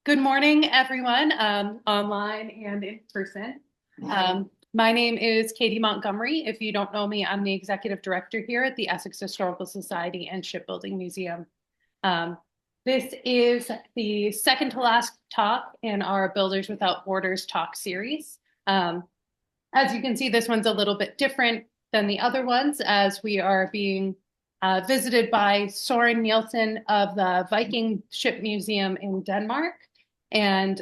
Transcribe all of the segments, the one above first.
Good morning, everyone, online and in person. My name is Katie Montgomery. If you don't know me, I'm the executive director here at the Essex Historical Society and Shipbuilding Museum. This is the second to last talk in our Builders Without Borders talk series. As you can see, this one's a little bit different than the other ones, as we are being visited by Soren Neilsen of the Viking Ship Museum in Denmark. And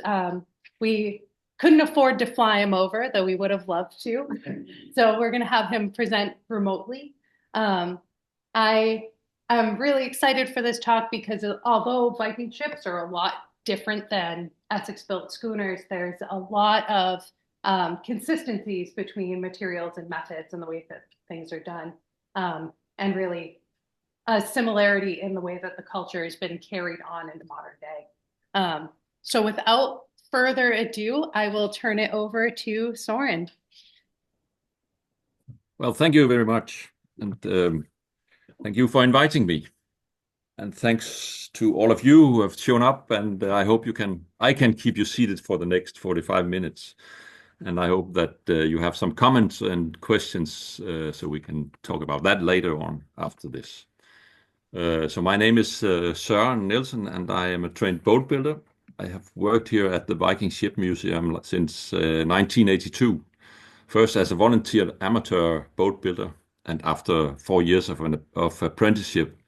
we couldn't afford to fly him over, though we would have loved to. So we're going to have him present remotely. I am really excited for this talk because although Viking ships are a lot different than Essex-built schooners, there's a lot of consistencies between materials and methods and the way that things are done, and really a similarity in the way that the culture has been carried on into modern day. So without further ado, I will turn it over to Soren. Well, thank you very much. And thank you for inviting me. And thanks to all of you who have shown up. And I hope I can keep you seated for the next 45 minutes. And I hope that you have some comments and questions so we can talk about that later on after this. So my name is Søren Neilsen, and I am a trained boat builder. I have worked here at the Viking Ship Museum since 1982, first as a volunteer amateur boat builder, and after 4 years of apprenticeship,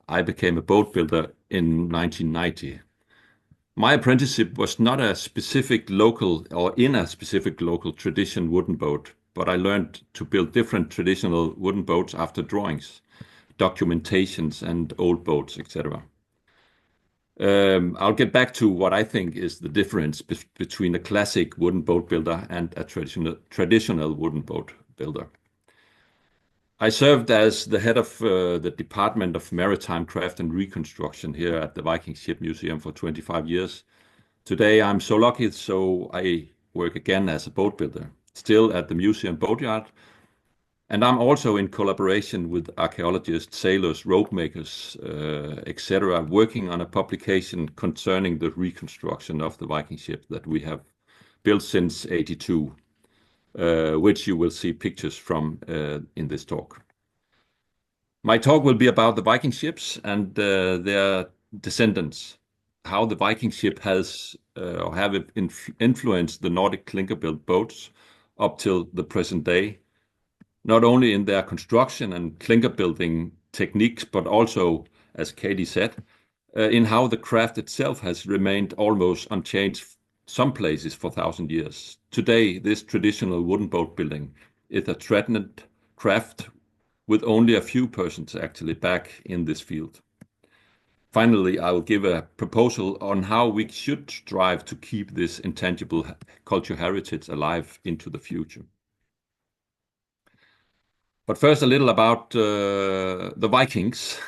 I became a boat builder in 1990. My apprenticeship was not a specific local or in a specific local tradition wooden boat, but I learned to build different traditional wooden boats after drawings, documentations, and old boats, etc. I'll get back to what I think is the difference between a classic wooden boat builder and a traditional wooden boat builder. I served as the head of the Department of Maritime Craft and Reconstruction here at the Viking Ship Museum for 25 years. Today I'm so lucky, so I work again as a boat builder, still at the museum boatyard. And I'm also in collaboration with archaeologists, sailors, rope makers, etc., working on a publication concerning the reconstruction of the Viking ship that we have built since '82, which you will see pictures from in this talk. My talk will be about the Viking ships and their descendants, how the Viking ship has or have influenced the Nordic clinker-built boats up till the present day, not only in their construction and clinker building techniques, but also, as Katie said, in how the craft itself has remained almost unchanged some places for 1,000 years. Today, this traditional wooden boat building is a threatened craft with only a few persons actually back in this field. Finally, I will give a proposal on how we should strive to keep this intangible culture heritage alive into the future. But first, a little about the Vikings.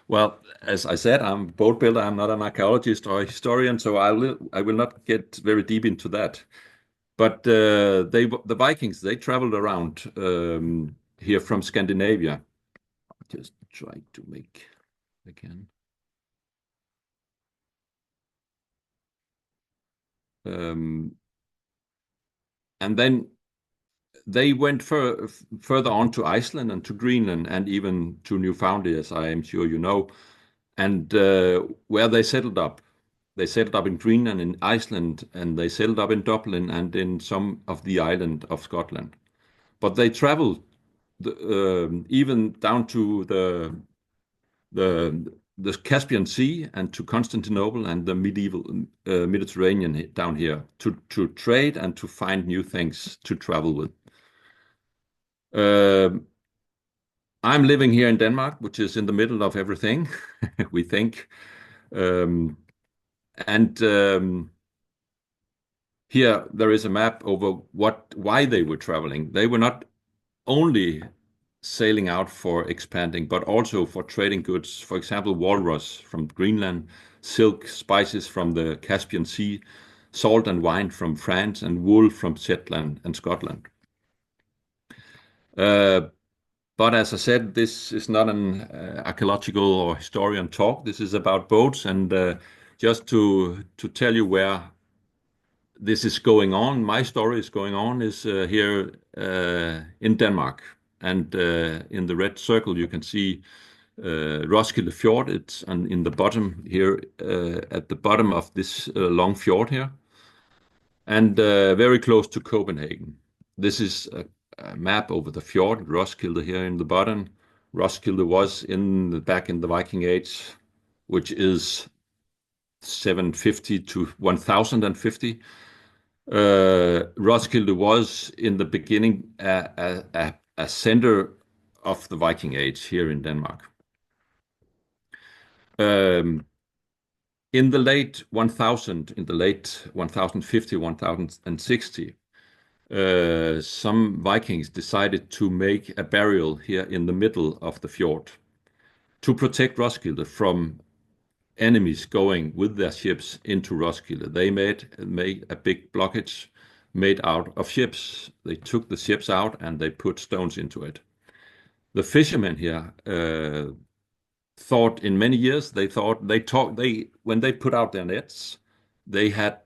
Well, as I said, I'm a boat builder. I'm not an archaeologist or a historian, so I will not get very deep into that. But the Vikings, they traveled around here from Scandinavia. I'll just try to make again. And then they went further on to Iceland and to Greenland and even to Newfoundland, as I am sure you know, and where they settled up. They settled up in Greenland, in Iceland, and they settled up in Dublin and in some of the island of Scotland. But they traveled even down to the Caspian Sea and to Constantinople and the medieval Mediterranean down here to trade and to find new things to travel with. I'm living here in Denmark, which is in the middle of everything, we think. Here there is a map over why they were traveling. They were not only sailing out for expanding, but also for trading goods. For example, walrus from Greenland, silk, spices from the Caspian Sea, salt and wine from France, and wool from Shetland and Scotland. But as I said, this is not an archaeological or historian talk. This is about boats, and just to tell you where this is going on, my story is going on, is here in Denmark. And in the red circle, you can see Roskilde Fjord. It's in the bottom here, at the bottom of this long fjord here, and very close to Copenhagen. This is a map over the fjord, Roskilde here in the bottom. Roskilde was back in the Viking Age, which is 750 to 1050. Roskilde was in the beginning a center of the Viking Age here in Denmark. In the late 1050, 1060, some Vikings decided to make a burial here in the middle of the fjord to protect Roskilde from enemies going with their ships into Roskilde. They made a big blockage made out of ships. They took the ships out and they put stones into it. The fishermen here thought in many years, when they put out their nets, they had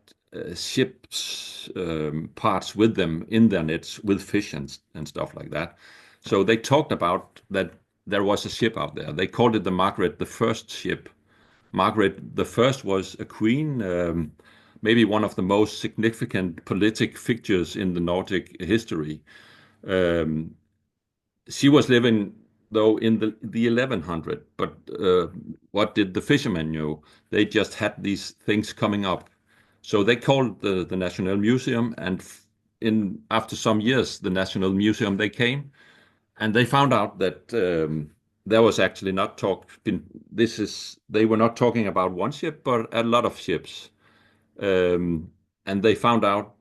ships parts with them in their nets with fish and stuff like that. So they talked about that there was a ship out there. They called it the Margaret the First ship. Margaret the First was a queen, maybe one of the most significant politic figures in the Nordic history. She was living, though, in the 1100, but what did the fishermen know? They just had these things coming up. So they called the National Museum, and after some years, the National Museum, they came, and they found out that there was actually they were not talking about one ship, but a lot of ships. And they found out,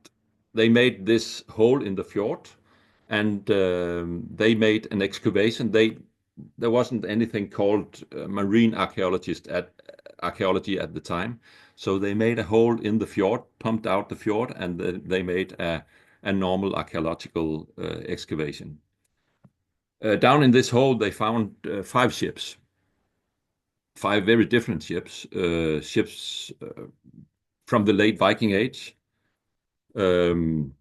they made this hole in the fjord, and they made an excavation. There wasn't anything called marine archaeology at the time. So they made a hole in the fjord, pumped out the fjord, and they made a normal archaeological excavation. Down in this hole, they found 5 ships, 5 very different ships, from the late Viking Age. The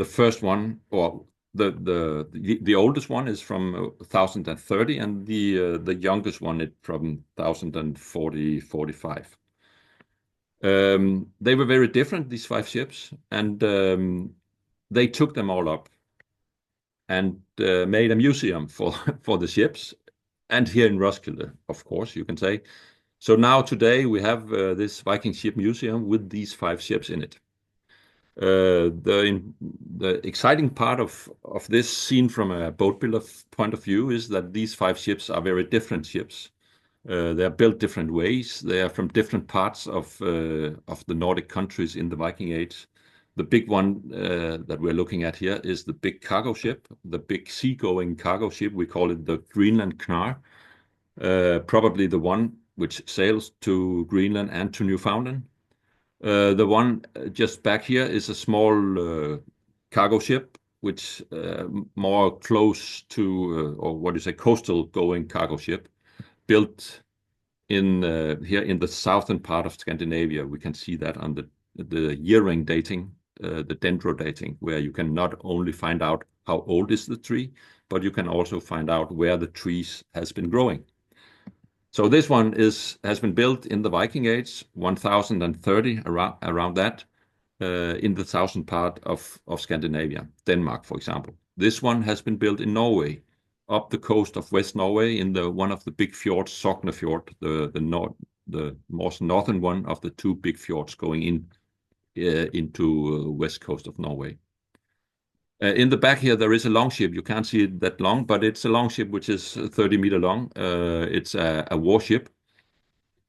first one, or the oldest one, is from 1030, and the youngest one is from 1040-45. They were very different, these 5 ships, and they took them all up and made a museum for the ships, and here in Roskilde, of course, you can say. So now today we have this Viking ship museum with these 5 ships in it. The exciting part of this, seen from a boat builder point of view, is that these 5 ships are very different ships. They are built different ways. They are from different parts of the Nordic countries in the Viking Age. The big one that we're looking at here is the big cargo ship, the big seagoing cargo ship. We call it the Greenland Knar, probably the one which sails to Greenland and to Newfoundland. The one just back here is a small cargo ship, which more close to, or what do you say, coastal going cargo ship, built here in the southern part of Scandinavia. We can see that on the year-ring dating, the dendro dating, where you can not only find out how old is the tree, but you can also find out where the trees has been growing. So this one has been built in the Viking Age, 1030, around that, in the southern part of Scandinavia, Denmark, for example. This one has been built in Norway, up the coast of West Norway, in one of the big fjords, Sognefjord, the most northern one of the 2 big fjords going into west coast of Norway. In the back here, there is a longship. You can't see it that long, but it's a longship which is 30 meters long. It's a warship.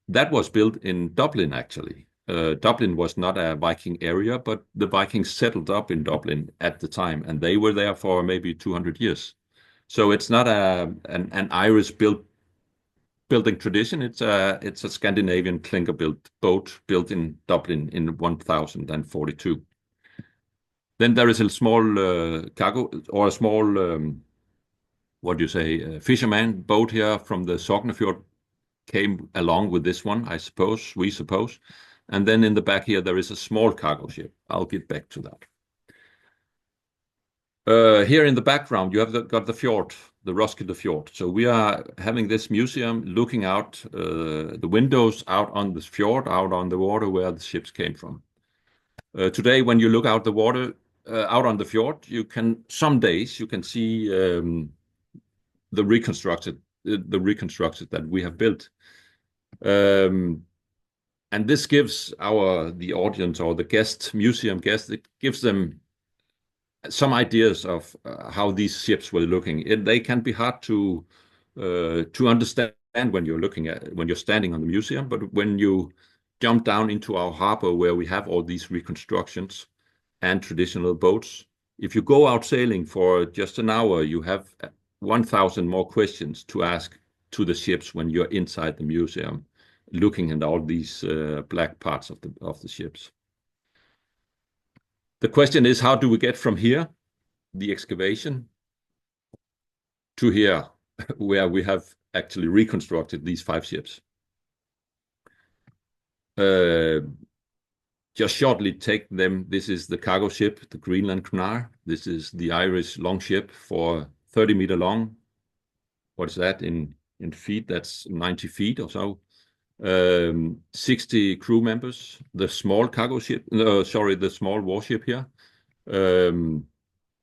That was built in Dublin, actually. Dublin was not a Viking area, but the Vikings settled up in Dublin at the time, and they were there for maybe 200 years. So it's not an Irish building tradition. It's a Scandinavian clinker-built boat built in Dublin in 1042. Then there is a small cargo, or a small, fisherman boat here from the Sognefjord came along with this one, I suppose, we suppose. And then in the back here, there is a small cargo ship. I'll get back to that. Here in the background, you have got the fjord, the Roskilde Fjord. So we are having this museum looking out the windows out on the fjord, out on the water where the ships came from. Today, when you look out the water, out on the fjord, some days you can see the reconstructed that we have built. And this gives the audience or the museum guests, it gives them some ideas of how these ships were looking. They can be hard to understand when you're standing on the museum, but when you jump down into our harbor where we have all these reconstructions and traditional boats, if you go out sailing for just an hour, you have 1,000 more questions to ask to the ships when you're inside the museum, looking at all these black parts of the ships. The question is, how do we get from here, the excavation, to here, where we have actually reconstructed these 5 ships? Just shortly take them. This is the cargo ship, the Greenland Knar. This is the Irish longship for 30 meter long. What is that in feet? That's 90 feet or so. 60 crew members. The small cargo ship, the small warship here,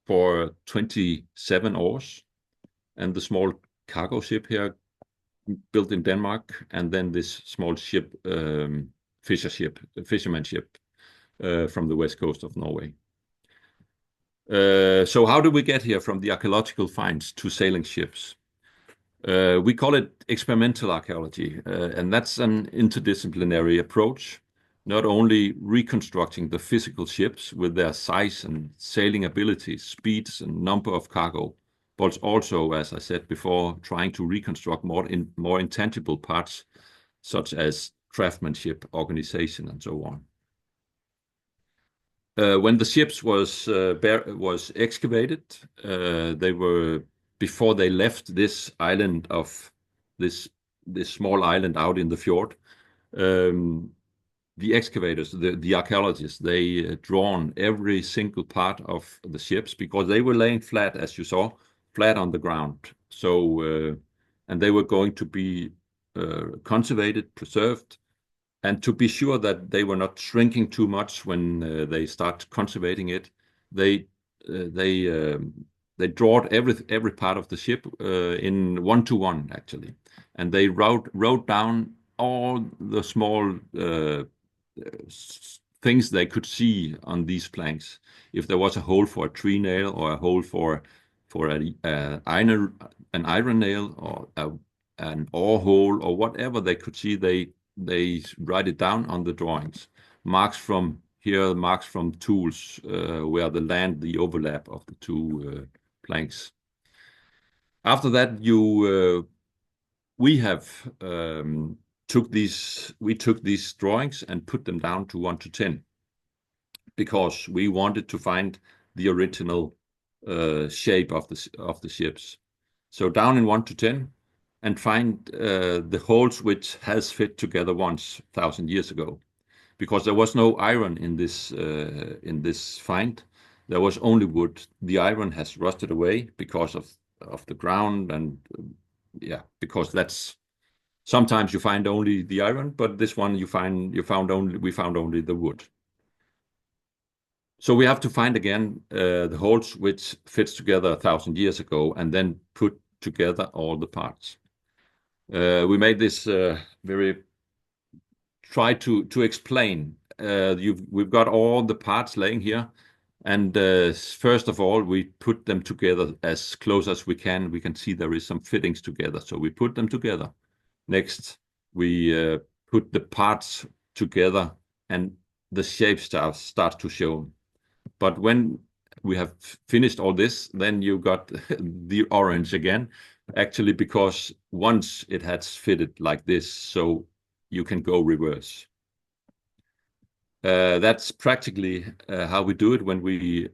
for 27 oars, and the small cargo ship here built in Denmark, and then this small ship, fisherman ship from the west coast of Norway. So how do we get here from the archaeological finds to sailing ships? We call it experimental archaeology, and that's an interdisciplinary approach, not only reconstructing the physical ships with their size and sailing abilities, speeds, and number of cargo, but also, as I said before, trying to reconstruct more intangible parts, such as craftsmanship, organization, and so on. When the ships was excavated, before they left this island this small island out in the fjord, the excavators, the archaeologists, they drawn every single part of the ships, because they were laying flat, as you saw, flat on the ground. So, and they were going to be conservated, preserved, and to be sure that they were not shrinking too much when they start conservating it, they drawed every part of the ship in 1-to-1 actually, and they wrote down all the small things they could see on these planks. If there was a hole for a tree nail, or a hole for an iron nail, or an oar hole, or whatever they could see, they write it down on the drawings. Marks from here, marks from tools where the overlap of the two planks. After that, we took these drawings and put them down to 1-to-10, because we wanted to find the original shape of the ships. So down in 1-to-10, and find the holes which has fit together once 1,000 years ago, because there was no iron in this find. There was only wood. The iron has rusted away because of the ground, and because that's sometimes you find only the iron, but this one we found only the wood. So we have to find again the holes which fits together 1,000 years ago, and then put together all the parts. We made this try to explain. We've got all the parts laying here, and first of all, we put them together as close as we can. We can see there is some fittings together, so we put them together. Next, we put the parts together, and the shape starts to show. But when we have finished all this, then you got the orange again, actually, because once it has fitted like this, so you can go reverse. That's practically how we do it when we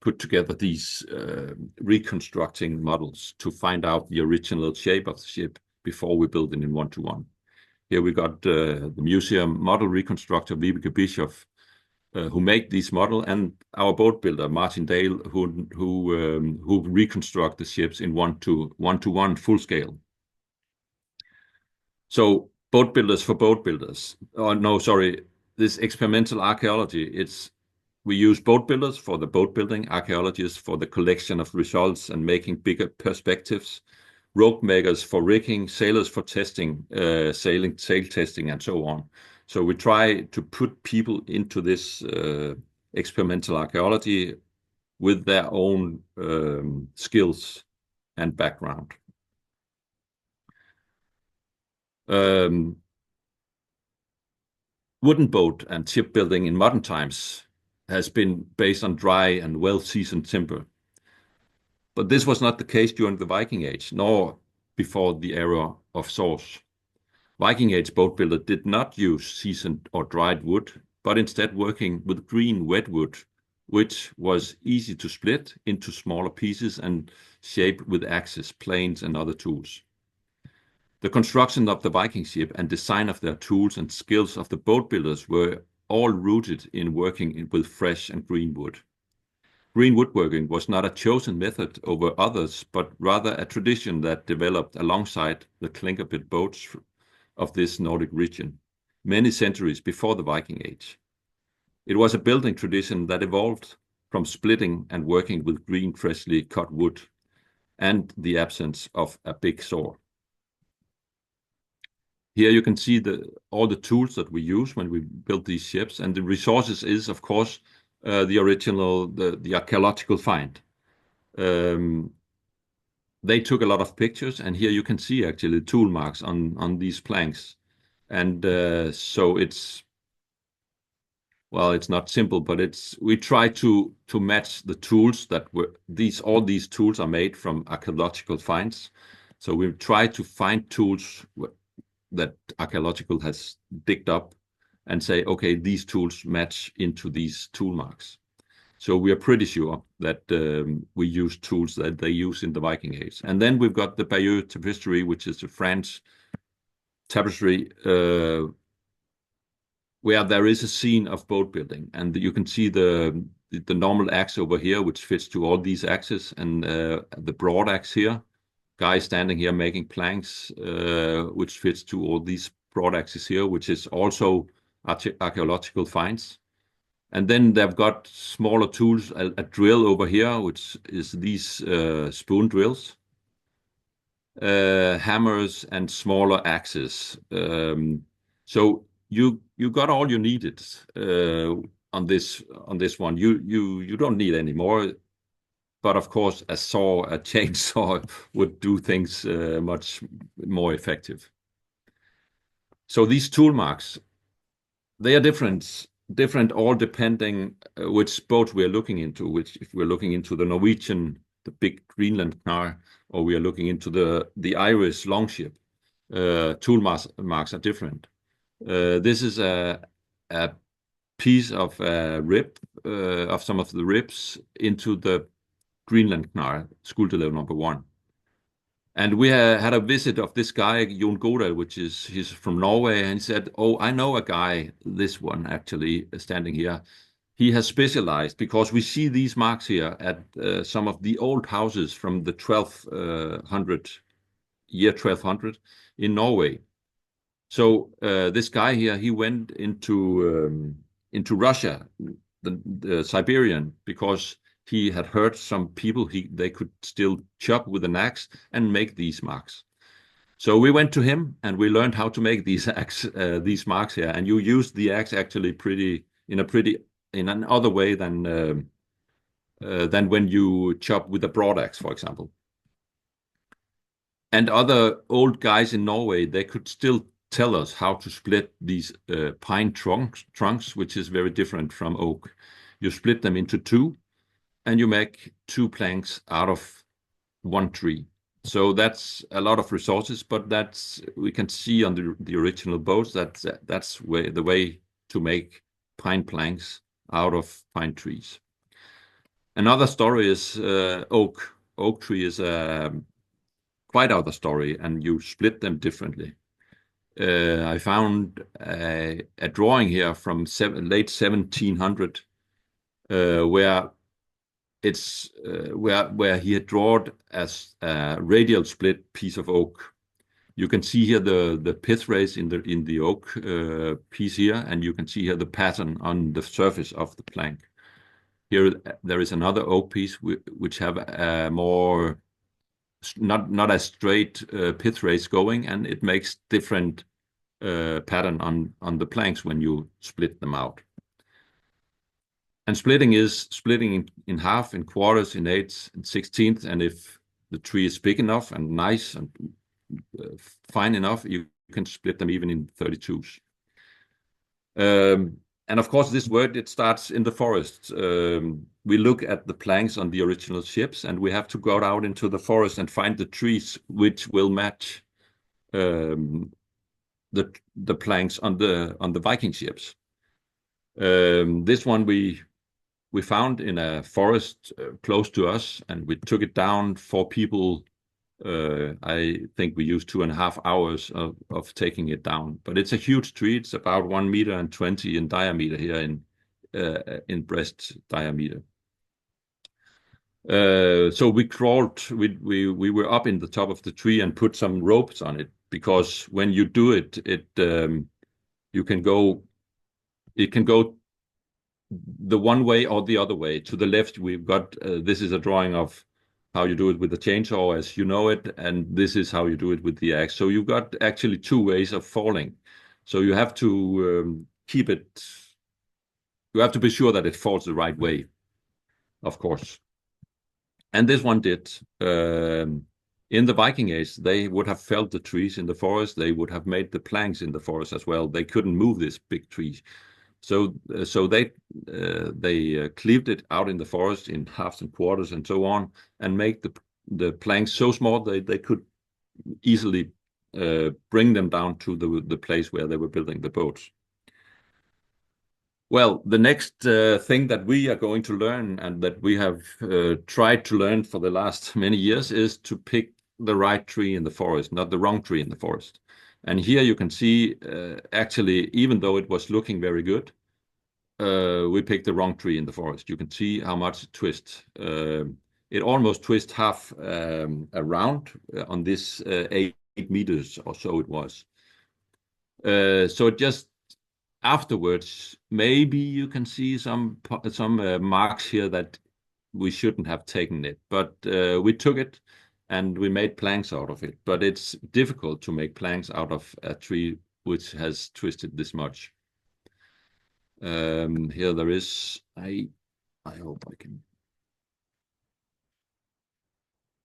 put together these reconstructing models to find out the original shape of the ship before we build it in 1-to-1. Here we got the museum model reconstructor Vibeke Bischoff, who make this model, and our boat builder Martin Dale, who reconstruct the ships in one-to-one full scale. So boat builders for boat builders. Oh no, sorry, this experimental archaeology. We use boat builders for the boat building, archaeologists for the collection of results and making bigger perspectives, rope makers for rigging, sailors for testing, sail testing, and so on. So we try to put people into this experimental archaeology with their own skills and background. Wooden boat and shipbuilding in modern times has been based on dry and well-seasoned timber. But this was not the case during the Viking Age, nor before the era of saws. Viking Age boat builder did not use seasoned or dried wood, but instead working with green wet wood, which was easy to split into smaller pieces and shape with axes, planes, and other tools. The construction of the Viking ship and design of their tools and skills of the boat builders were all rooted in working with fresh and green wood. Green woodworking was not a chosen method over others, but rather a tradition that developed alongside the clinker-built boats of this Nordic region, many centuries before the Viking Age. It was a building tradition that evolved from splitting and working with green, freshly cut wood, and the absence of a big saw. Here you can see all the tools that we use when we build these ships, and the resources is, of course, the original, the archaeological find. They took a lot of pictures, and here you can see actually tool marks on these planks. And so it's not simple, but we try to match the tools that all these tools are made from archaeological finds. So we try to find tools that archaeological has digged up and say, okay, these tools match into these tool marks. So we are pretty sure that we use tools that they use in the Viking Age. And then we've got the Bayeux tapestry, which is a French tapestry where there is a scene of boat building, and you can see the normal axe over here, which fits to all these axes, and the broad axe here, guy standing here making planks, which fits to all these broad axes here, which is also archaeological finds. And then they've got smaller tools, a drill over here, which is these spoon drills, hammers, and smaller axes. So you got all you needed on this one. You don't need any more. But of course, a chainsaw would do things much more effective. So these tool marks, they are different all depending which boat we are looking into. Which, if we're looking into the Norwegian, the big Greenland car, or we are looking into the Irish longship, tool marks are different. This is a piece of rib of some of the ribs into the Greenland Knar, Skuldelev number 1. And we had a visit of this guy, Jon Godal, he's from Norway, and he said, oh, I know a guy, this one actually, standing here. He has specialized, because we see these marks here at some of the old houses from the year 1200 in Norway. So this guy here, he went into Russia, the Siberian, because he had heard some people they could still chop with an axe and make these marks. So we went to him and we learned how to make these marks here. And you use the axe actually in another way than when you chop with a broad axe, for example. And other old guys in Norway, they could still tell us how to split these pine trunks, which is very different from oak. You split them into two, and you make 2 planks out of 1 tree. So that's a lot of resources, but we can see on the original boats that's the way to make pine planks out of pine trees. Another story is oak. Oak tree is a quite other story, and you split them differently. I found a drawing here from late 1700 where it's where he had drawn as a radial split piece of oak. You can see here the pith rays in the oak piece here, and you can see here the pattern on the surface of the plank. Here there is another oak piece which have a more not as straight pith rays going, and it makes different pattern on the planks when you split them out. And splitting is splitting in half, in quarters, in eighths, and sixteenths, and if the tree is big enough and nice and fine enough, you can split them even in 32s. And of course, this word, it starts in the forest. We look at the planks on the original ships, and we have to go out into the forest and find the trees which will match the planks on the Viking ships. This one we found in a forest close to us, and we took it down. 4 people. I think we used 2.5 hours of taking it down. But it's a huge tree. It's about 1.20 meters in diameter here in breast diameter. So we crawled. We were up in the top of the tree and put some ropes on it, because when you do it, you can go. It can go the one way or the other way. To the left, we've got this is a drawing of how you do it with the chainsaw as you know it, and this is how you do it with the axe. So you've got actually 2 ways of falling. So you have to keep it. You have to be sure that it falls the right way, of course. And this one did. In the Viking Age, they would have felled the trees in the forest. They would have made the planks in the forest as well. They couldn't move this big tree. So they cleaved it out in the forest in halves and quarters and so on, and make the planks so small they could easily bring them down to the place where they were building the boats. Well, the next thing that we are going to learn, and that we have tried to learn for the last many years, is to pick the right tree in the forest, not the wrong tree in the forest. And here you can see, actually, even though it was looking very good, we picked the wrong tree in the forest. You can see how much it twists. It almost twists half around on this 8 meters or so it was. So it just afterwards, maybe you can see some marks here that we shouldn't have taken it, but we took it and we made planks out of it. But it's difficult to make planks out of a tree which has twisted this much. Here there is, I hope I can.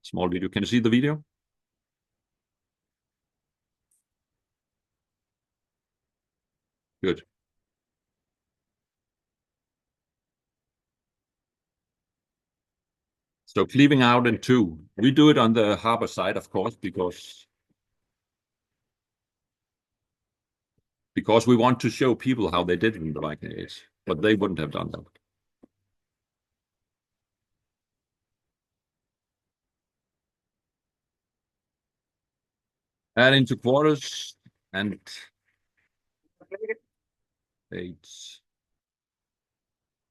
Small video. Can you see the video? Good. So cleaving out in 2. We do it on the harbor side, of course, because we want to show people how they did it in the Viking Age, but they wouldn't have done that. Add into quarters and 8s.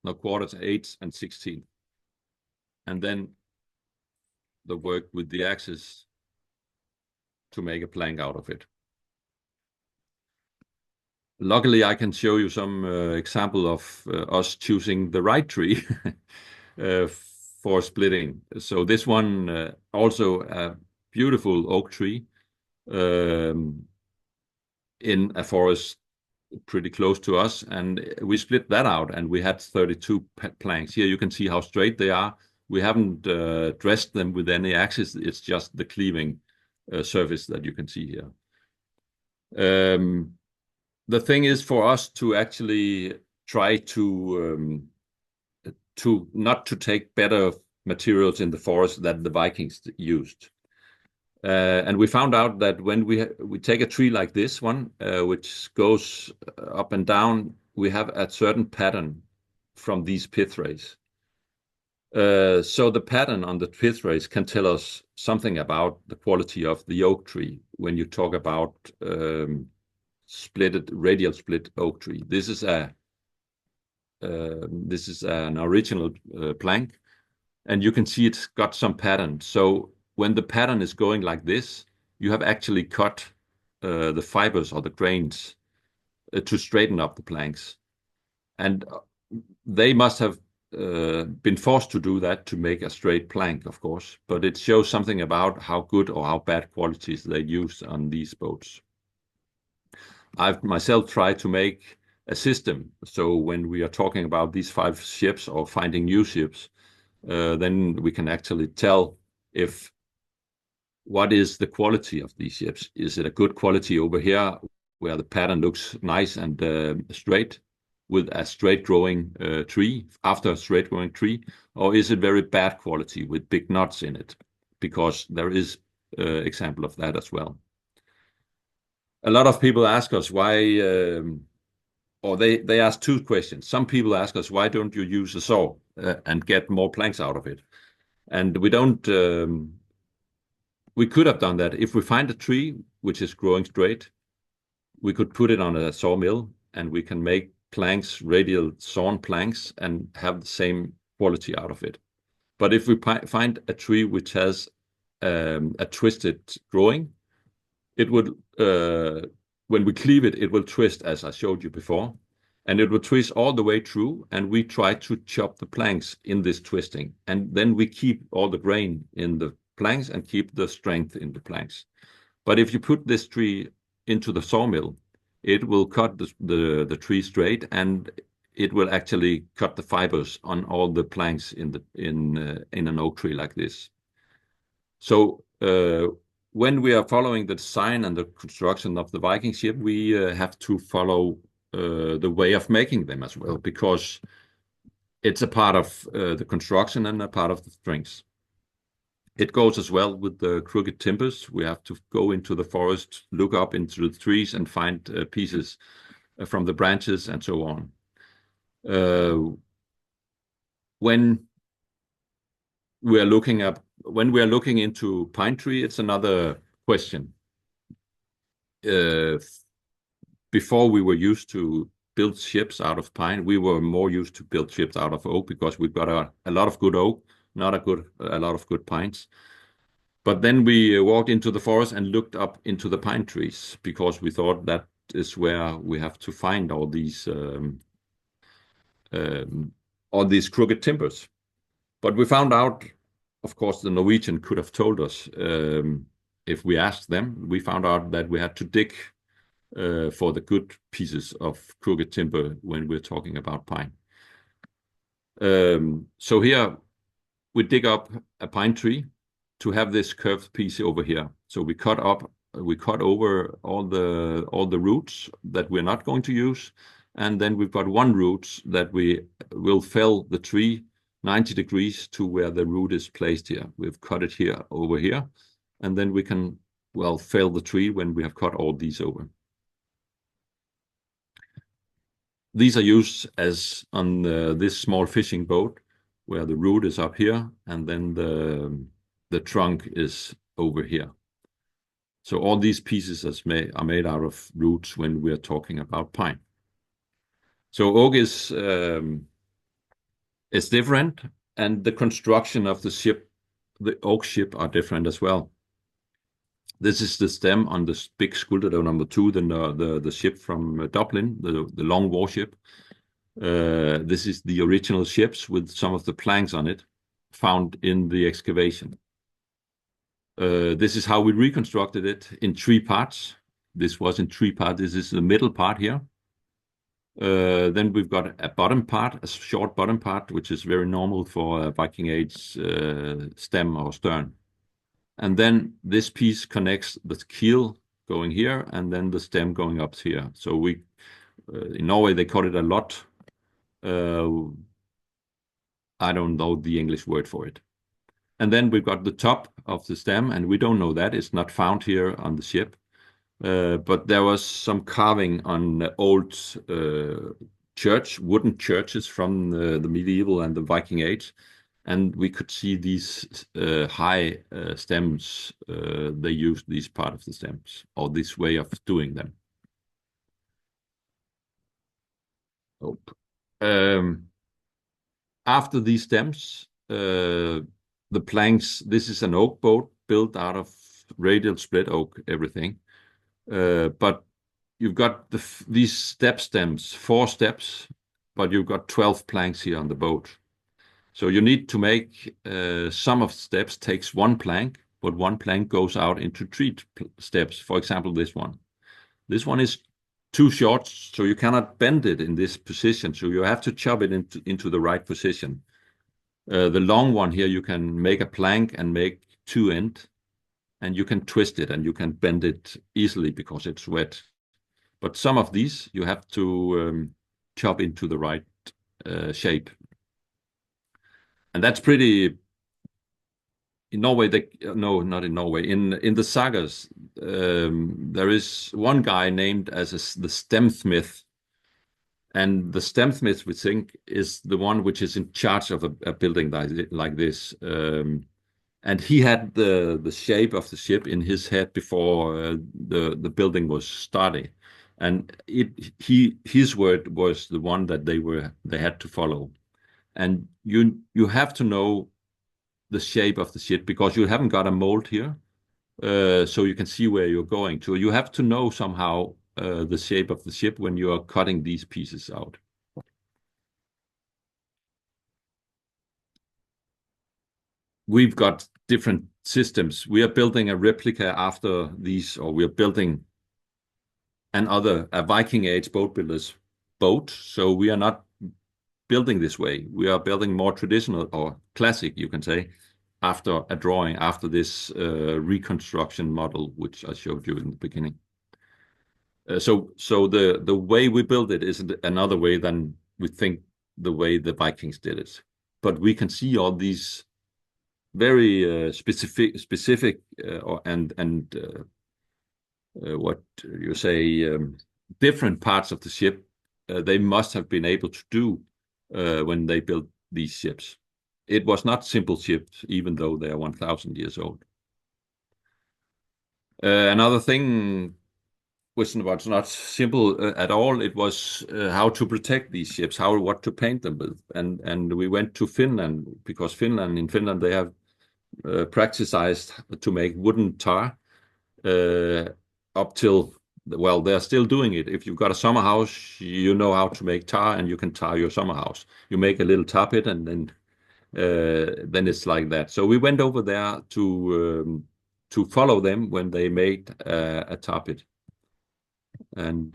No, quarters, 8s, and 16. And then the work with the axes to make a plank out of it. Luckily, I can show you some example of us choosing the right tree for splitting. So this one, also a beautiful oak tree in a forest pretty close to us, and we split that out, and we had 32 planks. Here you can see how straight they are. We haven't dressed them with any axes. It's just the cleaving surface that you can see here. The thing is for us to actually try to not to take better materials in the forest that the Vikings used. And we found out that when we take a tree like this one, which goes up and down, we have a certain pattern from these pith rays. So the pattern on the pith rays can tell us something about the quality of the oak tree when you talk about radial split oak tree. This is an original plank, and you can see it's got some pattern. So when the pattern is going like this, you have actually cut the fibers or the grains to straighten up the planks. And they must have been forced to do that to make a straight plank, of course, but it shows something about how good or how bad qualities they use on these boats. I've myself tried to make a system. So when we are talking about these 5 ships or finding new ships, then we can actually tell what is the quality of these ships. Is it a good quality over here where the pattern looks nice and straight with a straight growing tree, after a straight growing tree, or is it very bad quality with big knots in it? Because there is example of that as well. A lot of people ask us why, or they ask 2 questions. Some people ask us, why don't you use a saw and get more planks out of it? And we don't. We could have done that. If we find a tree which is growing straight, we could put it on a sawmill and we can make planks, radial sawn planks, and have the same quality out of it. But if we find a tree which has a twisted growing, it would, when we cleave it, it will twist, as I showed you before, and it will twist all the way through, and we try to chop the planks in this twisting, and then we keep all the grain in the planks and keep the strength in the planks. But if you put this tree into the sawmill, it will cut the tree straight, and it will actually cut the fibers on all the planks in an oak tree like this. So when we are following the design and the construction of the Viking ship, we have to follow the way of making them as well, because it's a part of the construction and a part of the strengths. It goes as well with the crooked timbers. We have to go into the forest, look up into the trees, and find pieces from the branches and so on. When we are looking into pine tree, it's another question. Before we were used to build ships out of pine, we were more used to build ships out of oak because we've got a lot of good oak, not a lot of good pines. But then we walked into the forest and looked up into the pine trees because we thought that is where we have to find all these crooked timbers. But we found out, of course, the Norwegian could have told us if we asked them. We found out that we had to dig for the good pieces of crooked timber when we're talking about pine. So here we dig up a pine tree to have this curved piece over here. So we cut over all the roots that we're not going to use, and then we've got one root that we will fell the tree 90 degrees to where the root is placed here. We've cut it here over here, and then we can fell the tree when we have cut all these over. These are used as on this small fishing boat, where the root is up here, and then the trunk is over here. So all these pieces are made out of roots when we're talking about pine. So oak is different, and the construction of the oak ship are different as well. This is the stem on the big Skulderdag number 2, the ship from Dublin, the long warship. This is the original ships with some of the planks on it found in the excavation. This is how we reconstructed it in 3 parts. This was in 3 parts. This is the middle part here. Then we've got a bottom part, a short bottom part, which is very normal for a Viking Age stem or stern. And then this piece connects the keel going here, and then the stem going up here. So in Norway, they call it a lot. I don't know the English word for it. And then we've got the top of the stem, and we don't know that. It's not found here on the ship. But there was some carving on old wooden churches from the medieval and the Viking Age. And we could see these high stems. They used this part of the stems, or this way of doing them. Oh. After these stems, the planks, this is an oak boat built out of radial split oak, everything. But you've got these step stems, 4 steps, but you've got 12 planks here on the boat. So you need to make some of the steps takes 1 plank, but 1 plank goes out into 3 steps. For example, this one. This one is too short, so you cannot bend it in this position. So you have to chop it into the right position. The long one here, you can make a plank and make 2 ends, and you can twist it and you can bend it easily because it's wet. But some of these you have to chop into the right shape. And that's pretty. In Norway, no, not in Norway. In the sagas, there is one guy named as the stemsmith, and the stemsmith, we think, is the one which is in charge of a building like this. And he had the shape of the ship in his head before the building was started, and his word was the one that they had to follow. And you have to know the shape of the ship because you haven't got a mold here, so you can see where you're going to. You have to know somehow the shape of the ship when you are cutting these pieces out. We've got different systems. We are building a replica after these, or we are building a Viking Age boat builder's boat. So we are not building this way. We are building more traditional or classic, you can say, after a drawing, after this reconstruction model, which I showed you in the beginning. So the way we build it is another way than we think the way the Vikings did it. But we can see all these very specific what you say different parts of the ship they must have been able to do when they built these ships. It was not simple ships, even though they are 1,000 years old. Another thing which was not simple at all, it was how to protect these ships, what to paint them with. And we went to Finland because in Finland they have practiced to make wooden tar up till, well, they're still doing it. If you've got a summer house, you know how to make tar and you can tar your summer house. You make a little tar pit and then it's like that. So we went over there to follow them when they made a tar pit. And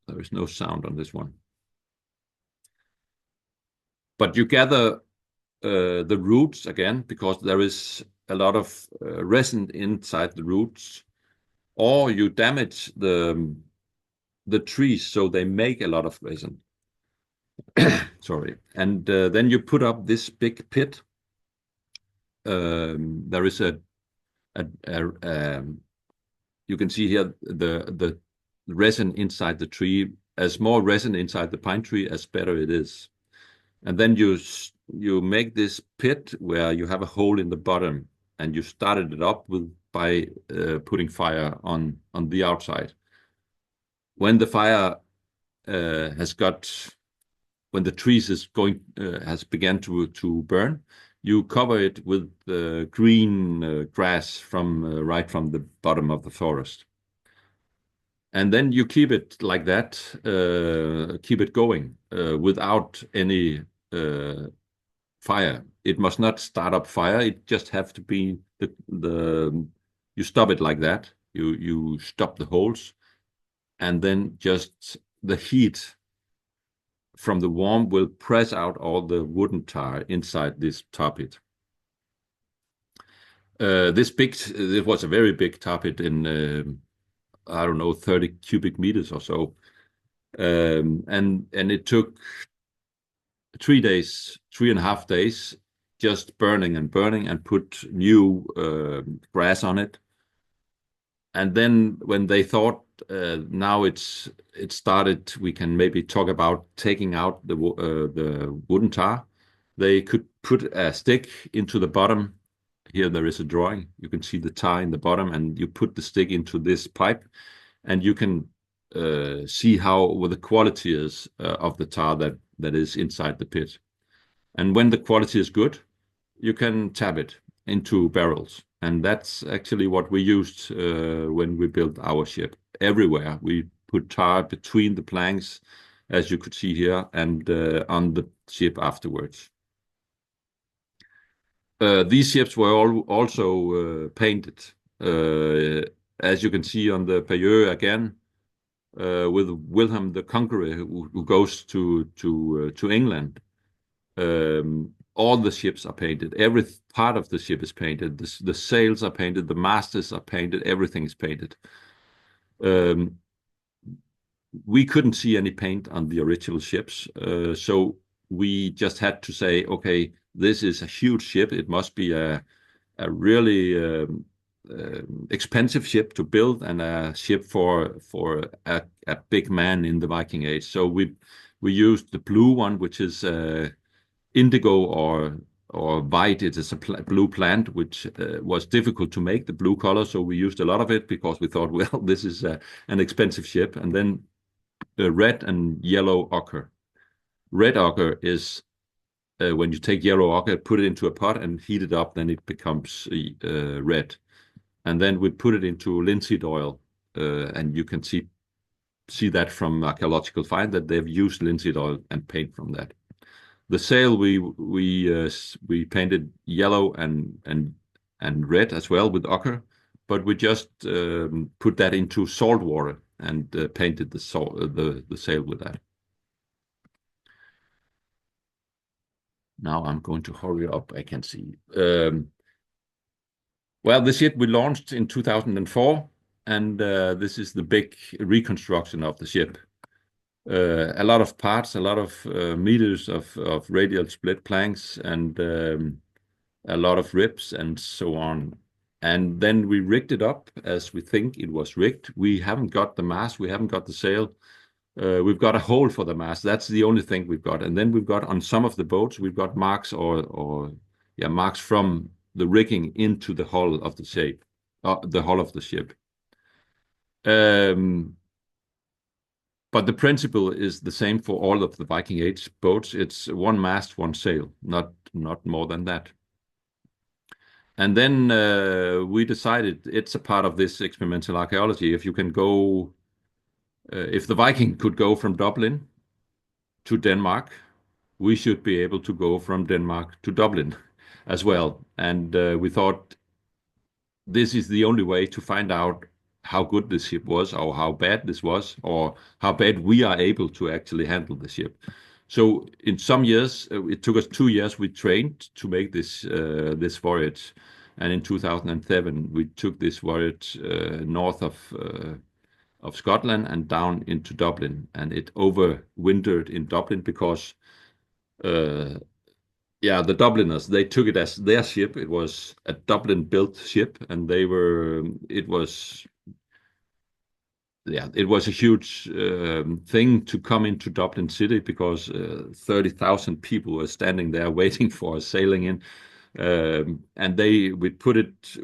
there is no sound on this one. But you gather the roots again because there is a lot of resin inside the roots, or you damage the trees so they make a lot of resin. Sorry. And then you put up this big pit. There is you can see here the resin inside the tree. As more resin inside the pine tree, as better it is. And then you make this pit where you have a hole in the bottom, and you started it up by putting fire on the outside. When the fire when the trees has begun to burn, you cover it with green grass from right from the bottom of the forest. And then you keep it like that, keep it going without any fire. It must not start up fire. It just have to be you stop it like that. You stop the holes, and then just the heat from the warm will press out all the wooden tar inside this tar pit. It was a very big tar pit in I don't know, 30 cubic meters or so. And it took 3.5 days, just burning and put new grass on it. And then when they thought now it started, we can maybe talk about taking out the wooden tar. They could put a stick into the bottom. Here there is a drawing. You can see the tar in the bottom, and you put the stick into this pipe, and you can see what the quality is of the tar that is inside the pit. And when the quality is good, you can tap it into barrels. And that's actually what we used when we built our ship. Everywhere we put tar between the planks, as you could see here, and on the ship afterwards. These ships were also painted. As you can see on the Bayeux again, with Wilhelm the Conqueror, who goes to England. All the ships are painted. Every part of the ship is painted. The sails are painted. The masters are painted. Everything is painted. We couldn't see any paint on the original ships, so we just had to say, okay, this is a huge ship. It must be a really expensive ship to build and a ship for a big man in the Viking Age. So we used the blue one, which is indigo or white. It is a blue plant, which was difficult to make, the blue color. So we used a lot of it because we thought, well, this is an expensive ship. And then red and yellow ochre. Red ochre is when you take yellow ochre, put it into a pot and heat it up, then it becomes red. And then we put it into linseed oil, and you can see that from archaeological find that they've used linseed oil and paint from that. The sail we painted yellow and red as well with ochre, but we just put that into salt water and painted the sail with that. Now I'm going to hurry up. I can see. Well, the ship we launched in 2004, and this is the big reconstruction of the ship. A lot of parts, a lot of meters of radial split planks, and a lot of ribs and so on. And then we rigged it up as we think it was rigged. We haven't got the mast, we haven't got the sail. We've got a hole for the mast. That's the only thing we've got. And then we've got on some of the boats, we've got marks marks from the rigging into the hull of the ship, the hull of the ship. But the principle is the same for all of the Viking Age boats. It's one mast, one sail, not more than that. And then we decided it's a part of this experimental archaeology. If you can go, if the Viking could go from Dublin to Denmark, we should be able to go from Denmark to Dublin as well. And we thought this is the only way to find out how good this ship was, or how bad this was, or how bad we are able to actually handle the ship. So in some years, it took us 2 years. We trained to make this voyage, and in 2007 we took this voyage north of Scotland and down into Dublin, and it overwintered in Dublin because the Dubliners, they took it as their ship. It was a Dublin-built ship, and it was a huge thing to come into Dublin City because 30,000 people were standing there waiting for us sailing in. And we put it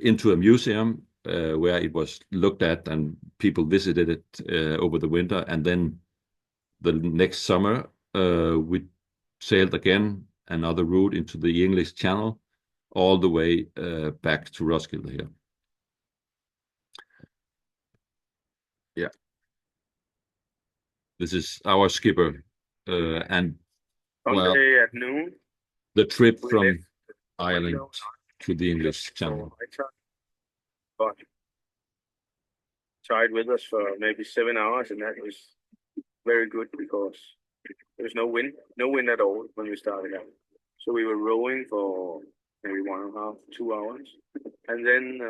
into a museum where it was looked at and people visited it over the winter. And then the next summer, we sailed again another route into the English Channel all the way back to Roskilde here. Yeah. This is our skipper, and well, Sunday at noon, the trip we from left Ireland window to the English so Channel. I tried with us for maybe 7 hours, and that was very good because there was no wind at all when we started out. So we were rowing for maybe 1.5, 2 hours, and then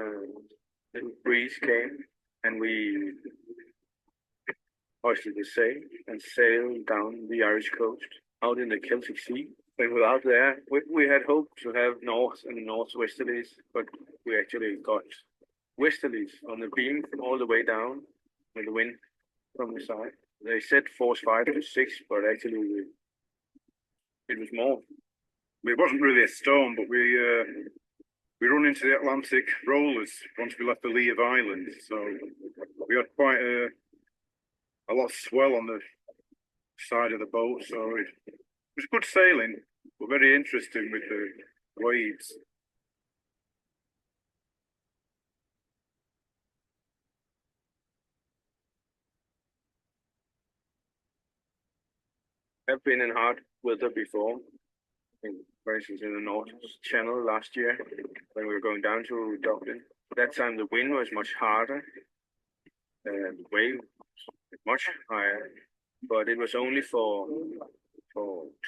the breeze came, and we hoisted the sail and sailed down the Irish coast out in the Celtic Sea. When we were out there, we had hoped to have north and northwesterlies, but we actually got westerlies on the beam all the way down with the wind from the side. They said force 5 to 6, but actually it was more. It wasn't really a storm, but we run into the Atlantic rollers once we left the lee of Ireland. So we had quite a lot of swell on the side of the boat, so it was good sailing, but very interesting with the waves. I've been in hard weather before, for instance, in the North Channel last year when we were going down to Dublin. That time the wind was much harder, and the wave was much higher, but it was only for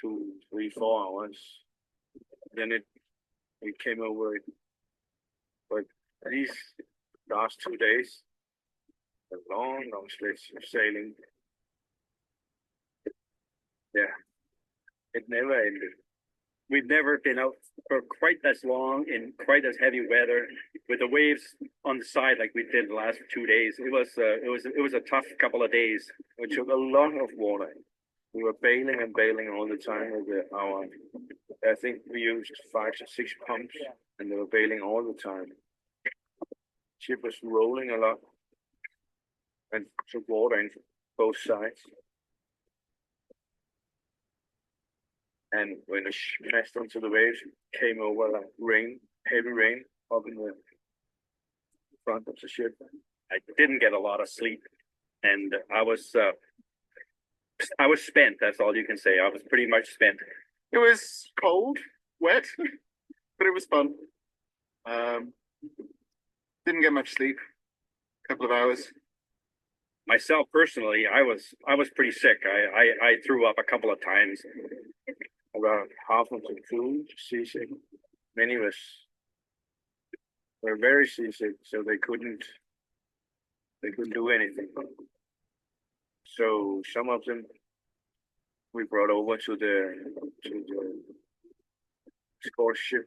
2, 3, 4 hours. Then it came over it. But these last 2 days, a long stretch of sailing. Yeah, it never ended. We've never been out for quite as long in quite as heavy weather with the waves on the side like we did the last 2 days. It was a tough couple of days. We took a lot of water. We were bailing and bailing all the time with our. I think we used 5 to 6 pumps, and they were bailing all the time. Ship was rolling a lot, and took water in both sides. And when it smashed onto the waves, it came over like rain, heavy rain up in the front of the ship. I didn't get a lot of sleep, and I was spent. That's all you can say. I was pretty much spent. It was cold, wet, but it was fun. Didn't get much sleep. A couple of hours. Myself personally, I was pretty sick. I threw up a couple of times. About half of the crew seasick. Many of us were very seasick, so they couldn't do anything. So some of them we brought over to the escort ship.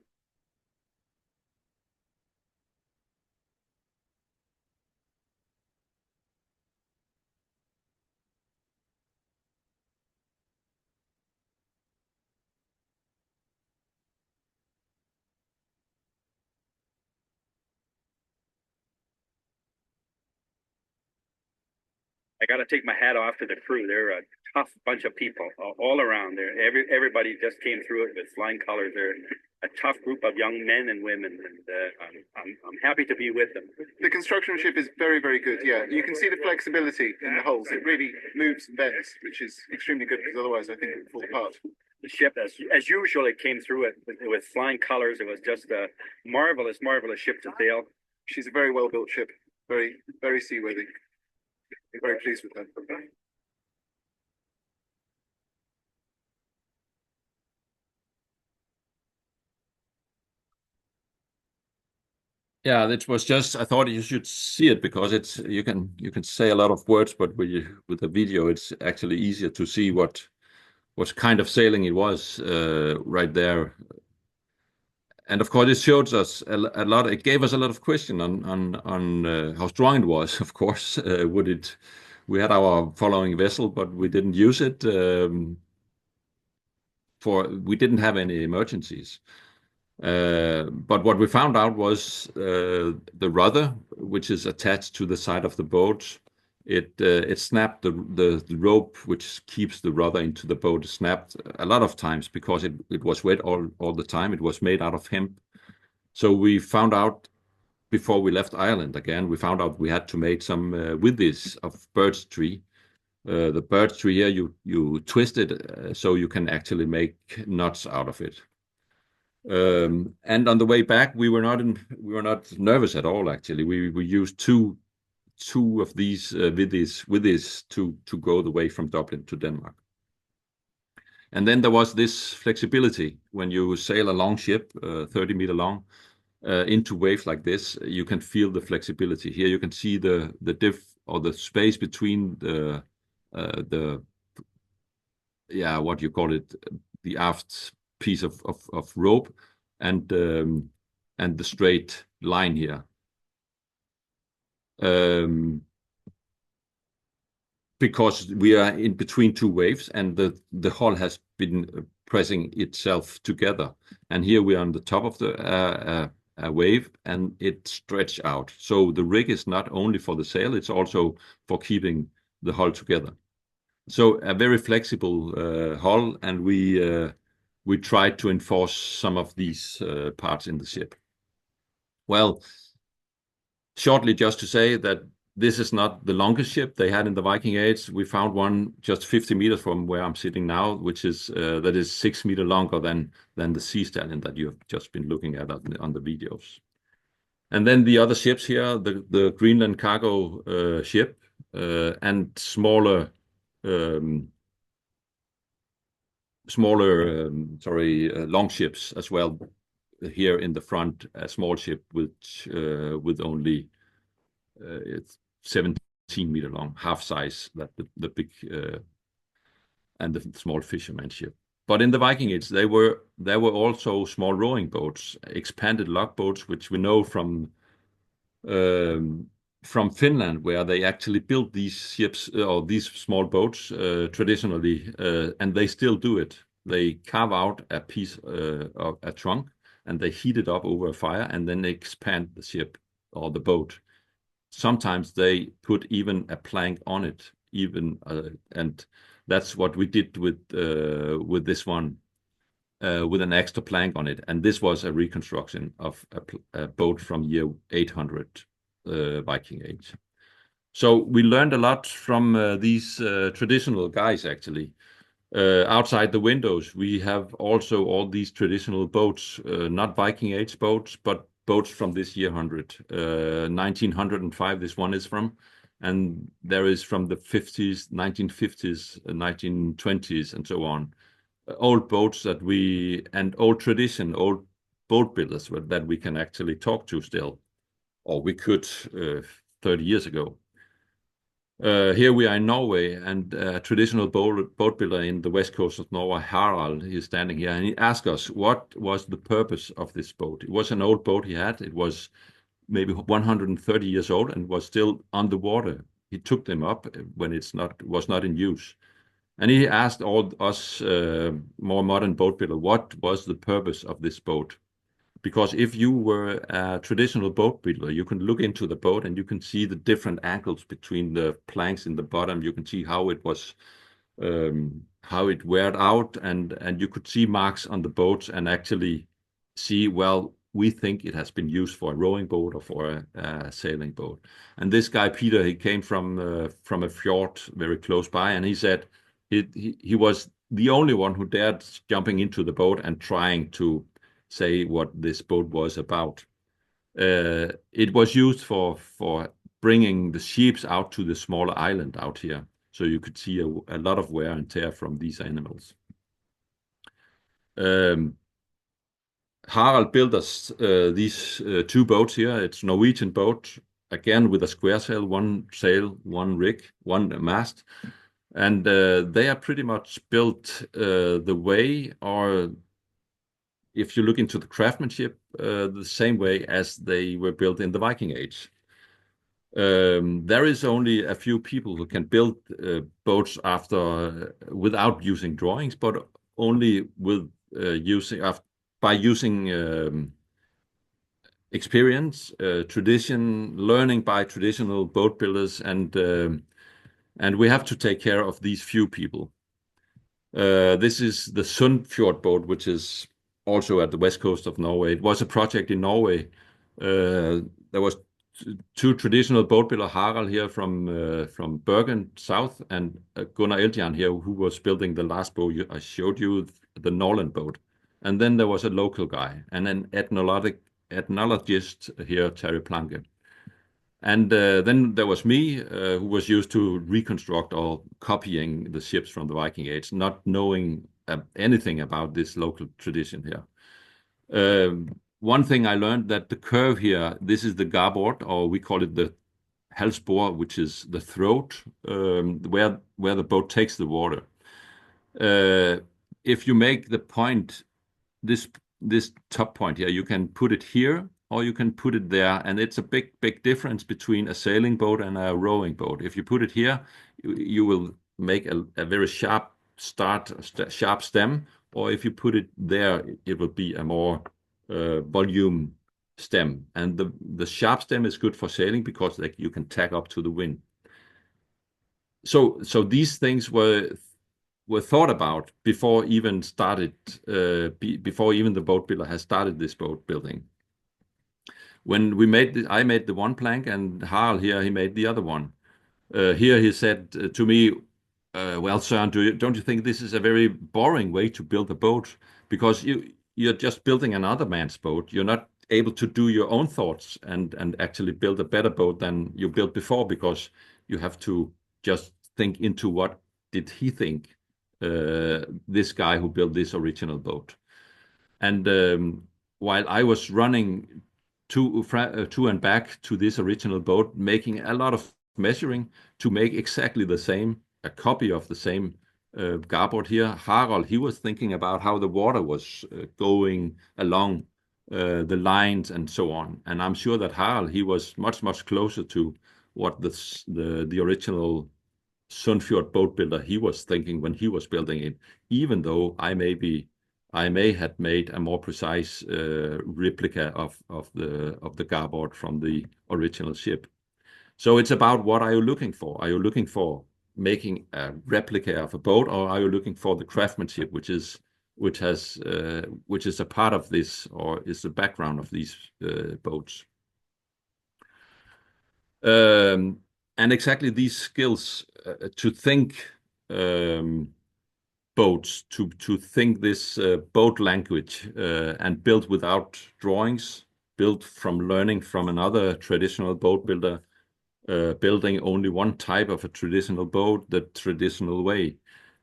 I got to take my hat off to the crew. They're a tough bunch of people all around there. Everybody just came through it with flying colors. They're a tough group of young men and women, and I'm happy to be with them. The construction ship is very, very good. Yeah, you can see the flexibility in the hulls. It really moves and bends, which is extremely good because otherwise I think it would fall apart. The ship, as usual, it came through it with flying colors. It was just a marvelous ship to sail. She's a very well built ship, very, very seaworthy. I'm very pleased with her. Yeah, it was just, I thought you should see it because it's you can say a lot of words, but with the video it's actually easier to see what kind of sailing it was right there. And of course, it showed us a lot. It gave us a lot of question on how strong it was. Of course, we had our following vessel, but we didn't use it we didn't have any emergencies. But what we found out was the rudder, which is attached to the side of the boat, it snapped the rope which keeps the rudder into the boat. It snapped a lot of times because it was wet all the time. It was made out of hemp. So we found out before we left Ireland again, we found out we had to make some withes of birch tree. The birch tree here, you twist it so you can actually make knots out of it. And on the way back, we were not nervous at all. Actually, we used two of these withes to go the way from Dublin to Denmark. And then there was this flexibility when you sail a long ship, 30-meter long, into waves like this. You can feel the flexibility. Here you can see the diff or the space between the what you call it, the aft piece of rope and the straight line here. Because we are in between two waves and the hull has been pressing itself together. And here we are on the top of the wave and it stretched out. So the rig is not only for the sail, it's also for keeping the hull together. So a very flexible hull, and we tried to enforce some of these parts in the ship. Well, shortly, just to say that this is not the longest ship they had in the Viking Age. We found one just 50 meters from where I'm sitting now, which is that is 6 meters longer than the Sea Stallion that you have just been looking at on the videos. And then the other ships here, the Greenland cargo ship and smaller long ships as well. Here in the front, a small ship with only it's 17 meter long, half size that the big and the small fisherman ship. But in the Viking Age, there were also small rowing boats, expanded log boats, which we know from Finland, where they actually built these ships or these small boats traditionally, and they still do it. They carve out a piece of a trunk, and they heat it up over a fire, and then they expand the ship or the boat. Sometimes they put even a plank on it, and that's what we did with this one, with an extra plank on it. And this was a reconstruction of a boat from year 800 Viking Age. So we learned a lot from these traditional guys, actually. Outside the windows, we have also all these traditional boats, not Viking Age boats, but boats from this year 100. 1905, this one is from. And there is from the 50s, 1950s, 1920s, and so on. Old boats that old tradition, old boat builders that we can actually talk to still, or we could 30 years ago. Here we are in Norway, and a traditional boat builder in the west coast of Norway, Harald, he's standing here, and he asked us what was the purpose of this boat. It was an old boat he had. It was maybe 130 years old and was still on the water. He took them up when was not in use. And he asked all us more modern boat builder, what was the purpose of this boat? Because if you were a traditional boat builder, you can look into the boat and you can see the different angles between the planks in the bottom. You can see how it was, how it weared out, and you could see marks on the boats and actually see, well, we think it has been used for a rowing boat or for a sailing boat. And this guy, Peter, he came from a fjord very close by, and he said he was the only one who dared jumping into the boat and trying to say what this boat was about. It was used for bringing the ships out to the smaller island out here, so you could see a lot of wear and tear from these animals. Harald built us these two boats here. It's Norwegian boat, again with a square sail, one rig, one mast. And they are pretty much built the way, or if you look into the craftsmanship, the same way as they were built in the Viking Age. There is only a few people who can build boats without using drawings, but only with by using experience, tradition, learning by traditional boat builders, and we have to take care of these few people. This is the Sundfjord boat, which is also at the west coast of Norway. It was a project in Norway. There was two traditional boat builders, Harald here from Bergen south, and Gunnar Eldjern here, who was building the last boat I showed you, the Norland boat. And then there was a local guy and an ethnologist here, Terry Planke. And then there was me, who was used to reconstruct or copying the ships from the Viking Age, not knowing anything about this local tradition here. One thing I learned, that the curve here, this is the garboard, or we call it the halsbord, which is the throat, where the boat takes the water. If you make the point, this top point here, you can put it here, or you can put it there, and it's a big difference between a sailing boat and a rowing boat. If you put it here, you will make a very sharp sharp stem, or if you put it there, it will be a more volume stem. And the sharp stem is good for sailing because you can tack up to the wind. so these things were thought about before even before even the boat builder has started this boat building. When I made the one plank, and Harald here, he made the other one. Here he said to me, well, Søren, don't you think this is a very boring way to build a boat? Because you're just building another man's boat. You're not able to do your own thoughts and actually build a better boat than you built before, because you have to just think into what did he think, this guy who built this original boat. And while I was running to and back to this original boat, making a lot of measuring to make exactly the same, a copy of the same garboard here, Harald, he was thinking about how the water was going along the lines and so on. And I'm sure that Harald, he was much, much closer to what the original Sundfjord boat builder he was thinking when he was building it, even though I may have made a more precise replica of the garboard from the original ship. So it's about, what are you looking for? Are you looking for making a replica of a boat, or are you looking for the craftsmanship, which is a part of this, or is the background of these boats? And exactly these skills to think boats, to think this boat language, and build without drawings, built from learning from another traditional boat builder, building only one type of a traditional boat the traditional way.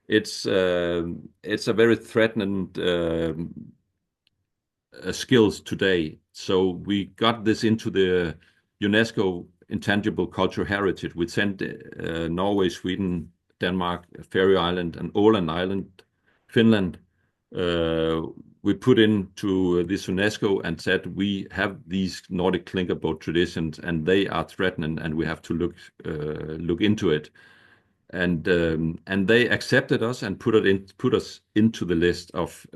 It's a very threatened skills today. So we got this into the UNESCO Intangible Cultural Heritage. We sent Norway, Sweden, Denmark, Faroe Island, and Åland Island, Finland. We put into this UNESCO and said we have these Nordic clinker boat traditions, and they are threatened, and we have to look into it. And they accepted us and put us into the list of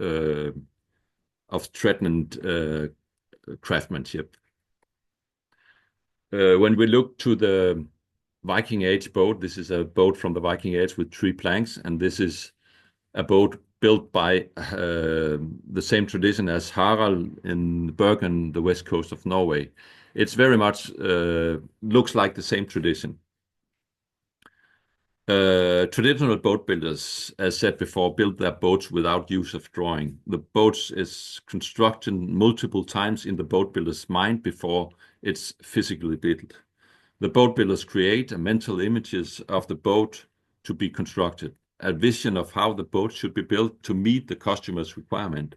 threatened craftsmanship. When we look to the Viking Age boat, this is a boat from the Viking Age with 3 planks, and this is a boat built by the same tradition as Harald in Bergen, the west coast of Norway. It's very much looks like the same tradition. Traditional boat builders, as said before, build their boats without use of drawing. The boats is constructed multiple times in the boat builder's mind before it's physically built. The boat builders create mental images of the boat to be constructed, a vision of how the boat should be built to meet the customer's requirement.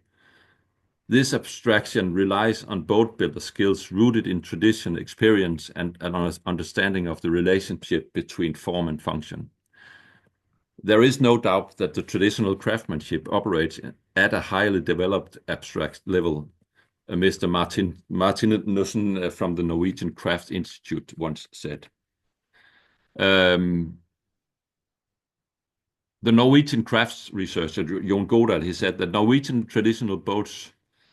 This abstraction relies on boat builder skills rooted in tradition, experience, and an understanding of the relationship between form and function. There is no doubt that the traditional craftsmanship operates at a highly developed abstract level. Mr. Martinussen from the Norwegian Craft Institute once said. The Norwegian crafts researcher Jon Godal, he said that Norwegian traditional boats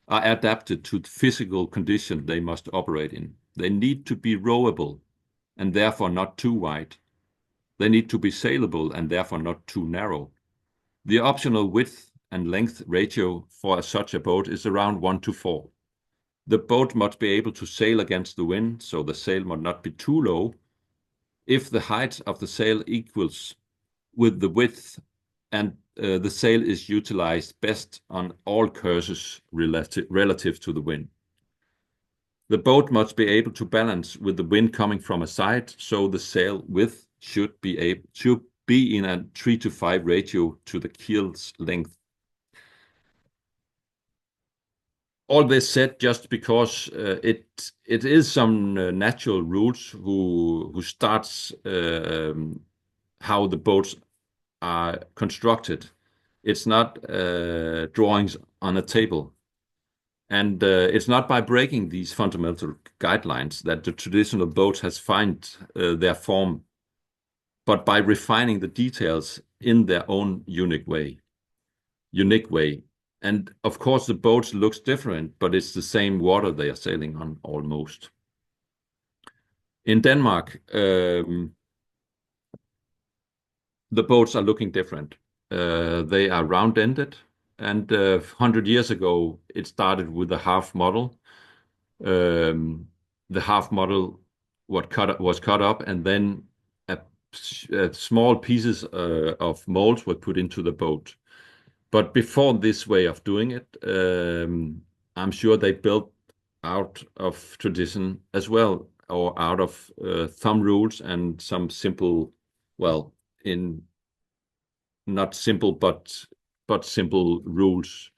are adapted to the physical condition they must operate in. They need to be rowable and therefore not too wide. They need to be sailable and therefore not too narrow. The optional width and length ratio for such a boat is around 1:4. The boat must be able to sail against the wind, so the sail must not be too low. If the height of the sail equals with the width, and the sail is utilized best on all courses relative to the wind. The boat must be able to balance with the wind coming from a side, so the sail width should be in a 3:5 ratio to the keel's length. All this said just because it is some natural rules who starts how the boats are constructed. It's not drawings on a table. And it's not by breaking these fundamental guidelines that the traditional boats has found their form, but by refining the details in their own unique way. And of course, the boats looks different, but it's the same water they are sailing on almost. In Denmark, the boats are looking different. They are round-ended, and 100 years ago, it started with a half model. The half model was cut up, and then small pieces of molds were put into the boat. But before this way of doing it, I'm sure they built out of tradition as well, or out of thumb rules and some simple, well, not simple, but simple rules.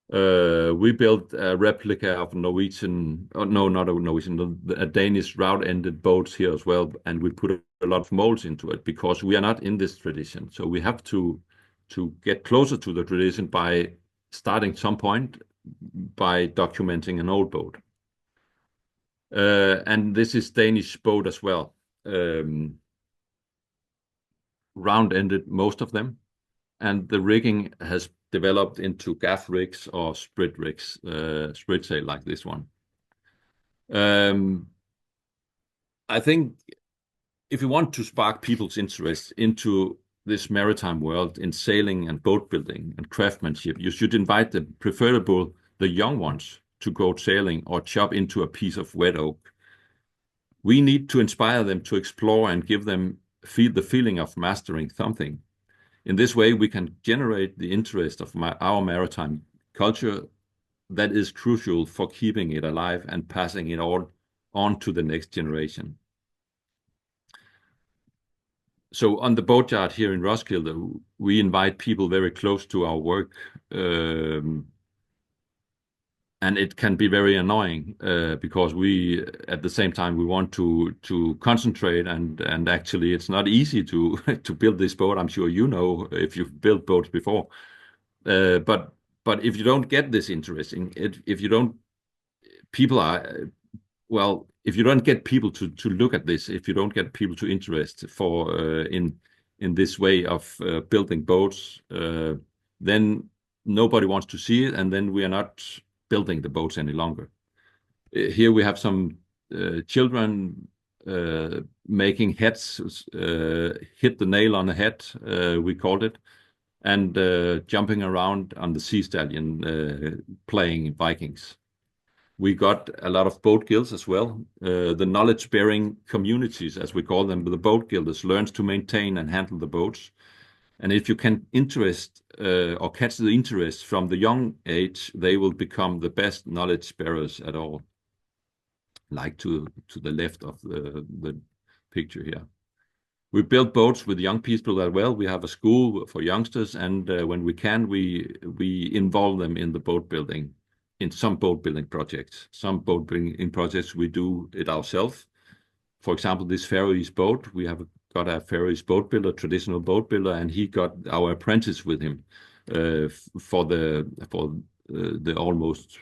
We built a replica of Norwegian, no, not a Norwegian, a Danish round-ended boats here as well, and we put a lot of molds into it because we are not in this tradition. So we have to get closer to the tradition by starting some point by documenting an old boat. And this is Danish boat as well. Round-ended, most of them. And the rigging has developed into gaff rigs or sprit rigs, sprit sail like this one. I think if you want to spark people's interest into this maritime world in sailing and boat building and craftsmanship, you should invite them, preferably the young ones, to go sailing or chop into a piece of wet oak. We need to inspire them to explore and give them the feeling of mastering something. In this way, we can generate the interest of our maritime culture that is crucial for keeping it alive and passing it on to the next generation. So on the boatyard here in Roskilde, we invite people very close to our work, and it can be very annoying because we, at the same time, we want to concentrate, and actually it's not easy to build this boat. I'm sure you know if you've built boats before, but if you don't get this interesting, if you don't get people to look at this, if you don't get people to interest in this way of building boats, then nobody wants to see it, and then we are not building the boats any longer. Here we have some children making heads, hit the nail on the head, we called it, and jumping around on the sea stallion, playing Vikings. We got a lot of boat guilds as well. The knowledge-bearing communities, as we call them, the boat guilders, learns to maintain and handle the boats. And if you can or catch the interest from the young age, they will become the best knowledge bearers at all. Like to the left of the picture here. We build boats with young people as well. We have a school for youngsters, and when we can, we involve them in the boat building, in some boat building projects. Some boat building projects we do it ourselves. For example, this Faroese boat, we have got a Faroese boat builder, traditional boat builder, and he got our apprentice with him for the almost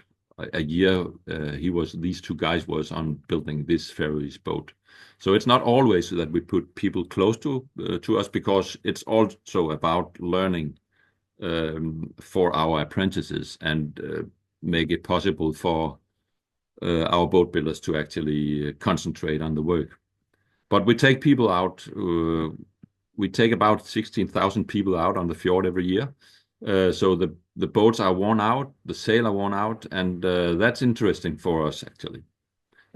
a year. These two guys was on building this Faroese boat. So it's not always that we put people close to us, because it's also about learning for our apprentices and make it possible for our boat builders to actually concentrate on the work. But we take people out. We take about 16,000 people out on the fjord every year. So the boats are worn out, the sail are worn out, and that's interesting for us actually.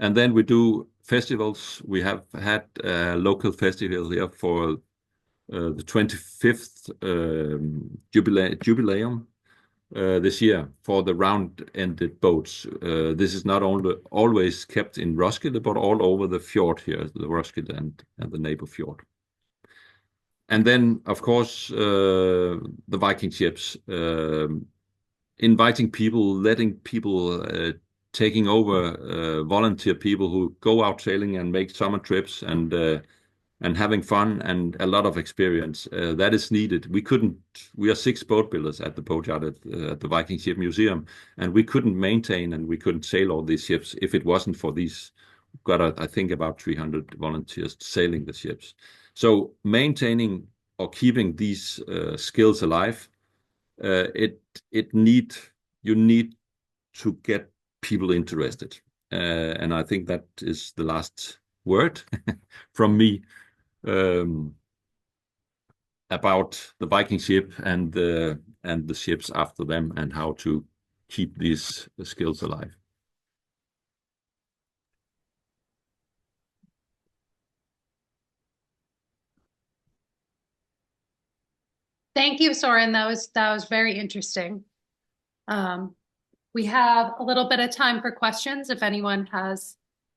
And then we do festivals. We have had a local festival here for the 25th jubileum this year for the round-ended boats. This is not only always kept in Roskilde, but all over the fjord here, the Roskilde and the neighbor fjord. And then, of course, the Viking ships, inviting people, letting people, taking over, volunteer people who go out sailing and make summer trips and having fun and a lot of experience. That is needed. We are 6 boat builders at the boatyard at the Viking Ship Museum, and we couldn't maintain and we couldn't sail all these ships if it wasn't for these, I think about 300 volunteers sailing the ships. So maintaining or keeping these skills alive, you need to get people interested. And I think that is the last word from me. about the Viking ship and the ships after them, and how to keep these skills alive. Thank you, Soren. That was very interesting. We have a little bit of time for questions if anyone has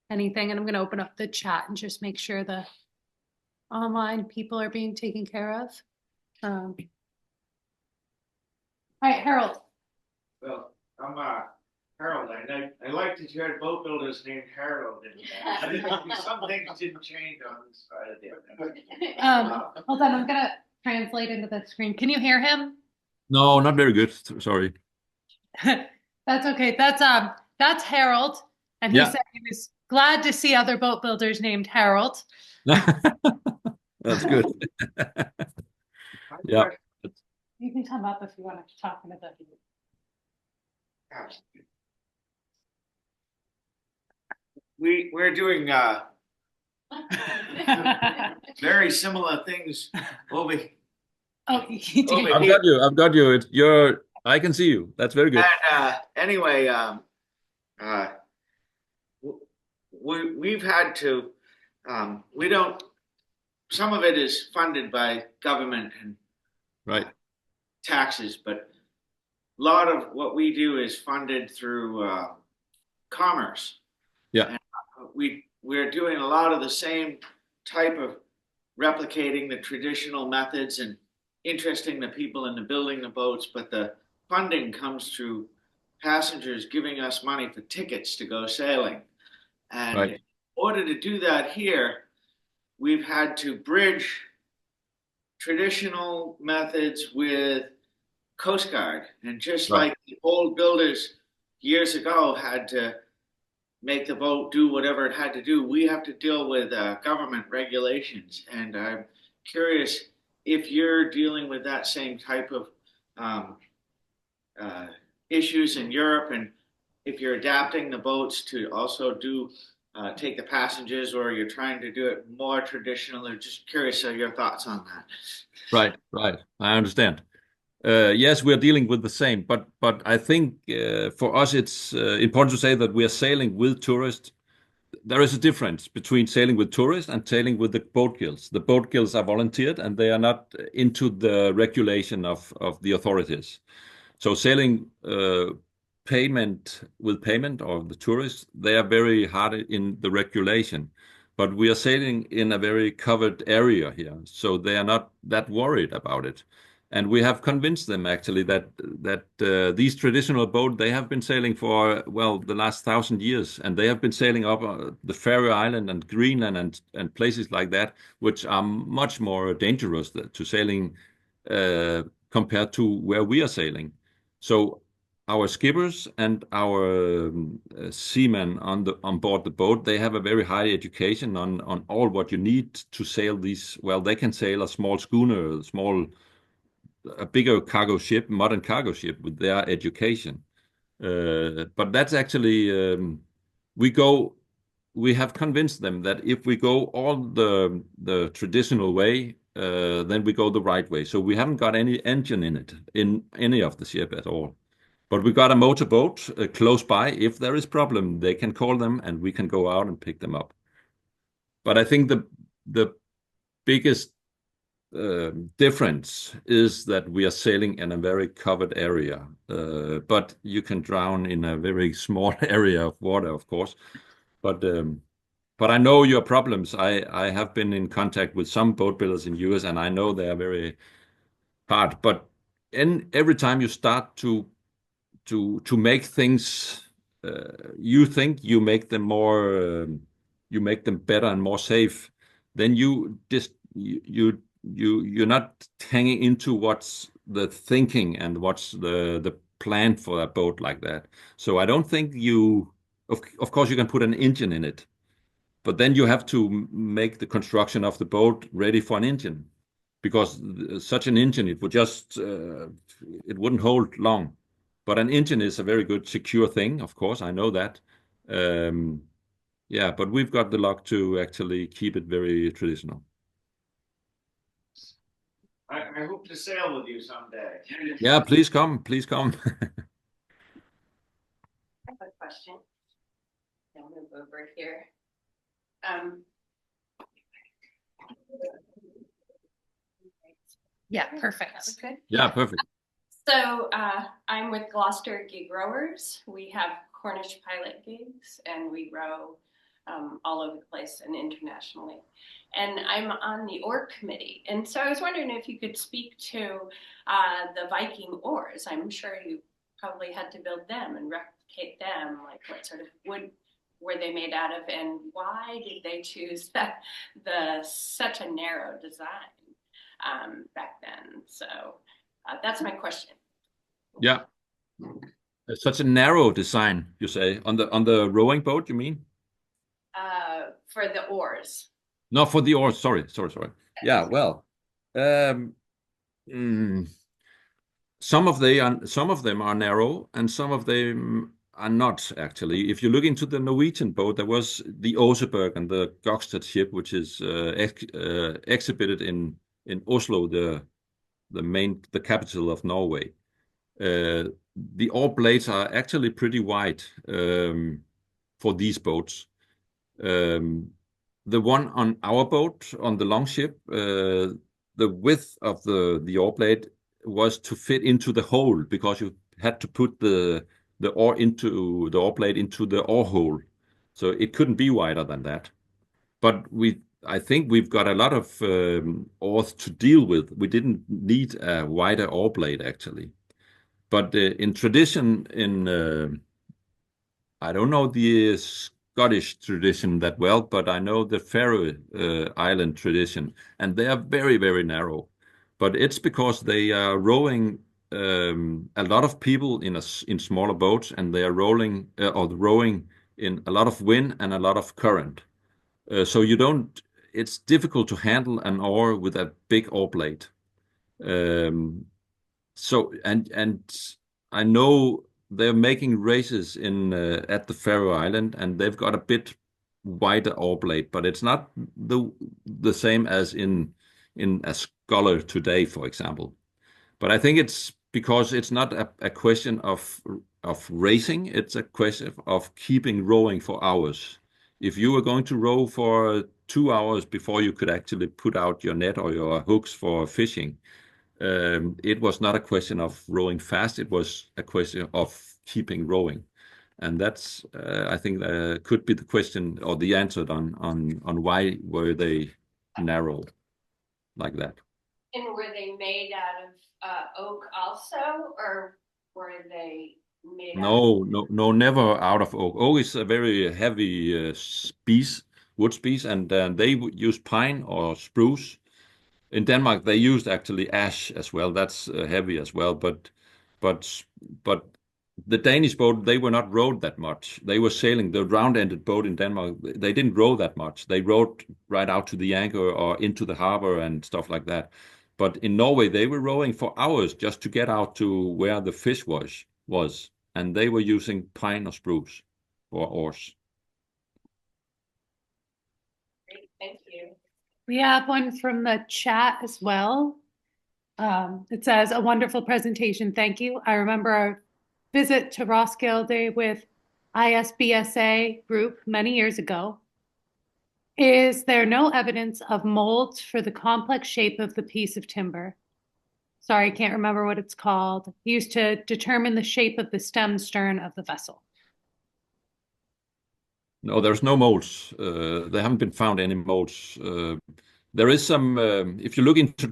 anything, and I'm going to open up the chat and just make sure the online people are being taken care of. All right, Harold. Well, I'm Harold. I like that you had boat builders named Harold. Some things didn't change on this side of the Hold on, I'm gonna translate into the screen. Can you hear him? No, not very good. Sorry. That's okay. That's Harold, and he Yeah. said he was glad to see other boat builders named Harold. That's good. Yeah. You can come up if you want to talk into the. We're doing very similar things over Oh, you did. Over I've got you. I can see you. That's very good. And anyway, we've had to. We don't. Some of it is funded by government and Right. taxes, but a lot of what we do is funded through commerce. Yeah. And we're doing a lot of the same type of replicating the traditional methods and interesting the people into building the boats, but the funding comes through passengers giving us money for tickets to go sailing. And Right. in order to do that here, we've had to bridge traditional methods with Coast Guard. And just Right. like the old builders years ago had to make the boat do whatever it had to do, we have to deal with government regulations. And I'm curious if you're dealing with that same type of issues in Europe, and if you're adapting the boats to also do take the passengers, or you're trying to do it more traditional. I'm just curious of your thoughts on that. Right. I understand. Yes, we are dealing with the same, but I think for us it's important to say that we are sailing with tourists. There is a difference between sailing with tourists and sailing with the boat guilds. The boat guilds are volunteered and they are not into the regulation of the authorities. So sailing payment or the tourists, they are very hard in the regulation. But we are sailing in a very covered area here, so they are not that worried about it. And we have convinced them actually that these traditional boats, they have been sailing for, well, the last 1,000 years, and they have been sailing up the Faroe Island and Greenland and places like that, which are much more dangerous to sailing compared to where we are sailing. So our skippers and our seamen on board the boat, they have a very high education on all what you need to sail these. Well, they can sail a small schooner, a bigger cargo ship, modern cargo ship with their education. But that's actually, we have convinced them that if we go all the traditional way, then we go the right way. So we haven't got any engine in it, in any of the ship at all. But we got a motorboat close by. If there is problem, they can call them and we can go out and pick them up. But I think the biggest difference is that we are sailing in a very covered area, but you can drown in a very small area of water, of course. But I know your problems. I have been in contact with some boat builders in US, and I know they are very hard. But every time you start to make things, you think you make them more, you make them better and more safe, then you're not hanging into what's the thinking and what's the plan for a boat like that. So I don't think of course you can put an engine in it, but then you have to make the construction of the boat ready for an engine, because such an engine, it wouldn't hold long. But an engine is a very good secure thing, of course, I know that. Yeah, but we've got the luck to actually keep it very traditional. I I hope to sail with you someday. Yeah, please come, please come. I have a question. I'll move over here. Yeah, That perfect. was good. Yeah, perfect. So I'm with Gloucester Gig Rowers. We have Cornish pilot gigs and we row all over the place and internationally. And I'm on the oar committee. And so I was wondering if you could speak to the Viking oars. I'm sure you probably had to build them and replicate them. Like what sort of wood were they made out of, and why did they choose such a narrow design back then? So that's my question. Yeah. Such a narrow design, you say, on the rowing boat, you mean? For the oars. No, for the oars. Sorry. Yeah, well, some of them are narrow, and some of them are not actually. If you look into the Norwegian boat, there was the Oseberg and the Gokstad ship, which is exhibited in Oslo, the capital of Norway. The oar blades are actually pretty wide for these boats. The one on our boat, on the long ship, the width of the oar blade was to fit into the hole, because you had to put the oar blade into the oar hole, so it couldn't be wider than that. But I think we've got a lot of oars to deal with. We didn't need a wider oar blade actually. But in tradition, I don't know the Scottish tradition that well, but I know the Faroe Island tradition, and they are very, very narrow. But it's because they are rowing a lot of people in smaller boats, and they are rowing in a lot of wind and a lot of current. So it's difficult to handle an oar with a big oar blade. So I know they're making races at the Faroe Island, and they've got a bit wider oar blade, but it's not the same as in a sculler today, for example. But I think it's because it's not a question of racing; it's a question of keeping rowing for hours. If you were going to row for 2 hours before you could actually put out your net or your hooks for fishing, it was not a question of rowing fast. It was a question of keeping rowing, and that's I think could be the question or the answer on why were they narrow like that. And were they made out of oak also, or were they made No, never out of oak. Oak is a very heavy wood species, and they would use pine or spruce. In Denmark, they used actually ash as well. That's heavy as well. But the Danish boat, they were not rowed that much. They were sailing the round-ended boat in Denmark. They didn't row that much. They rowed right out to the anchor or into the harbor and stuff like that. But in Norway, they were rowing for hours just to get out to where the fish was. And they were using pine or spruce for oars. Great, thank you. We have one from the chat as well. It says, "A wonderful presentation. Thank you. I remember our visit to Roskilde with ISBSA group many years ago. Is there no evidence of molds for the complex shape of the piece of timber? Sorry, I can't remember what it's called. Used to determine the shape of the stem stern of the vessel." No, there's no molds. There haven't been found any molds. There is some, if you look into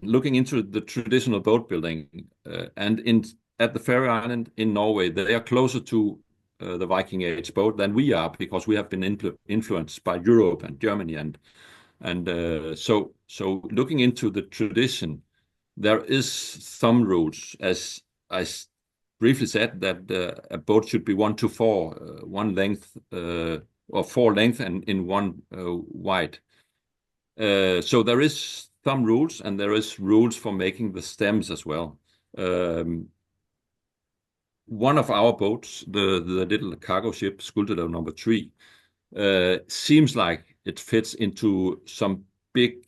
looking into the traditional boat building, and at the Faroe Island in Norway, they are closer to the Viking Age boat than we are, because we have been influenced by Europe and Germany, and so looking into the tradition, there is some rules, as I briefly said, that a boat should be 1 to 4, one length or 4 length and in one wide. So there is some rules, and there is rules for making the stems as well. One of our boats, the little cargo ship Skulderøv number 3, seems like it fits into some big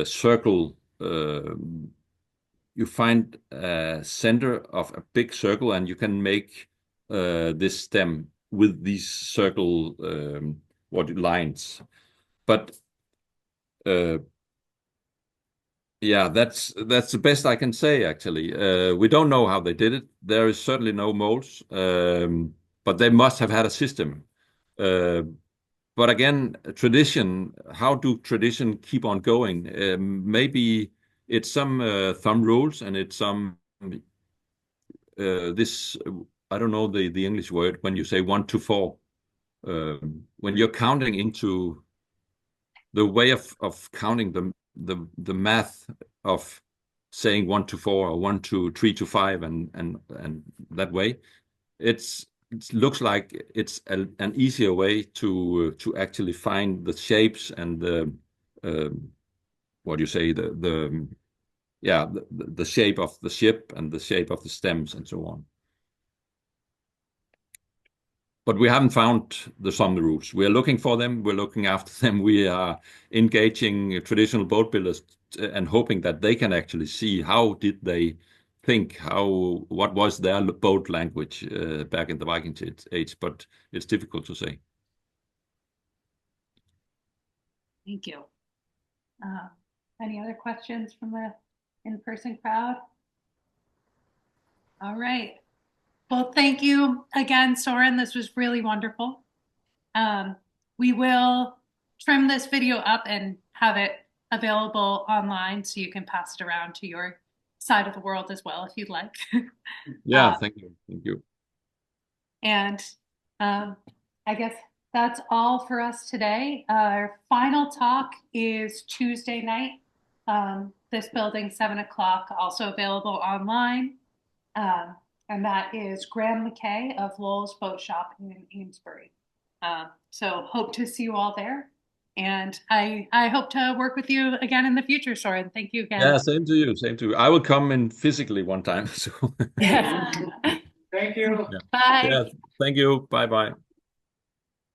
circle you find a center of a big circle, and you can make this stem with these circle lines. But yeah, that's the best I can say, actually. We don't know how they did it. There is certainly no molds, but they must have had a system. But again, tradition, how do tradition keep on going? Maybe it's some thumb rules, and it's some this, I don't know the English word, when you say 1 to 4. When you're counting into the way of counting the math of saying 1 to 4 or 1 to 3 to 5 and that way, it looks like it's an easier way to actually find the shapes and the what do you say, the shape of the ship and the shape of the stems and so on. But we haven't found the thumb rules. We are looking for them. We're looking after them. We are engaging traditional boat builders and hoping that they can actually see how did they think, what was their boat language back in the Viking Age. But it's difficult to say. Thank you. Any other questions from the in-person crowd? All right. Well, thank you again, Soren. This was really wonderful. We will trim this video up and have it available online so you can pass it around to your side of the world as well if you'd like. Yeah, thank you. Thank you. And I guess that's all for us today. Our final talk is Tuesday night. This building, 7 o'clock, also available online. And that is Graham McKay of Lowell's Boat Shop in Amesbury. So hope to see you all there. And I hope to work with you again in the future, Soren. Thank you again. Yeah, same to you. Same to you. I will come in physically one time. So. Yeah. Thank you. Yeah. Bye. Yeah, thank you. Bye-bye.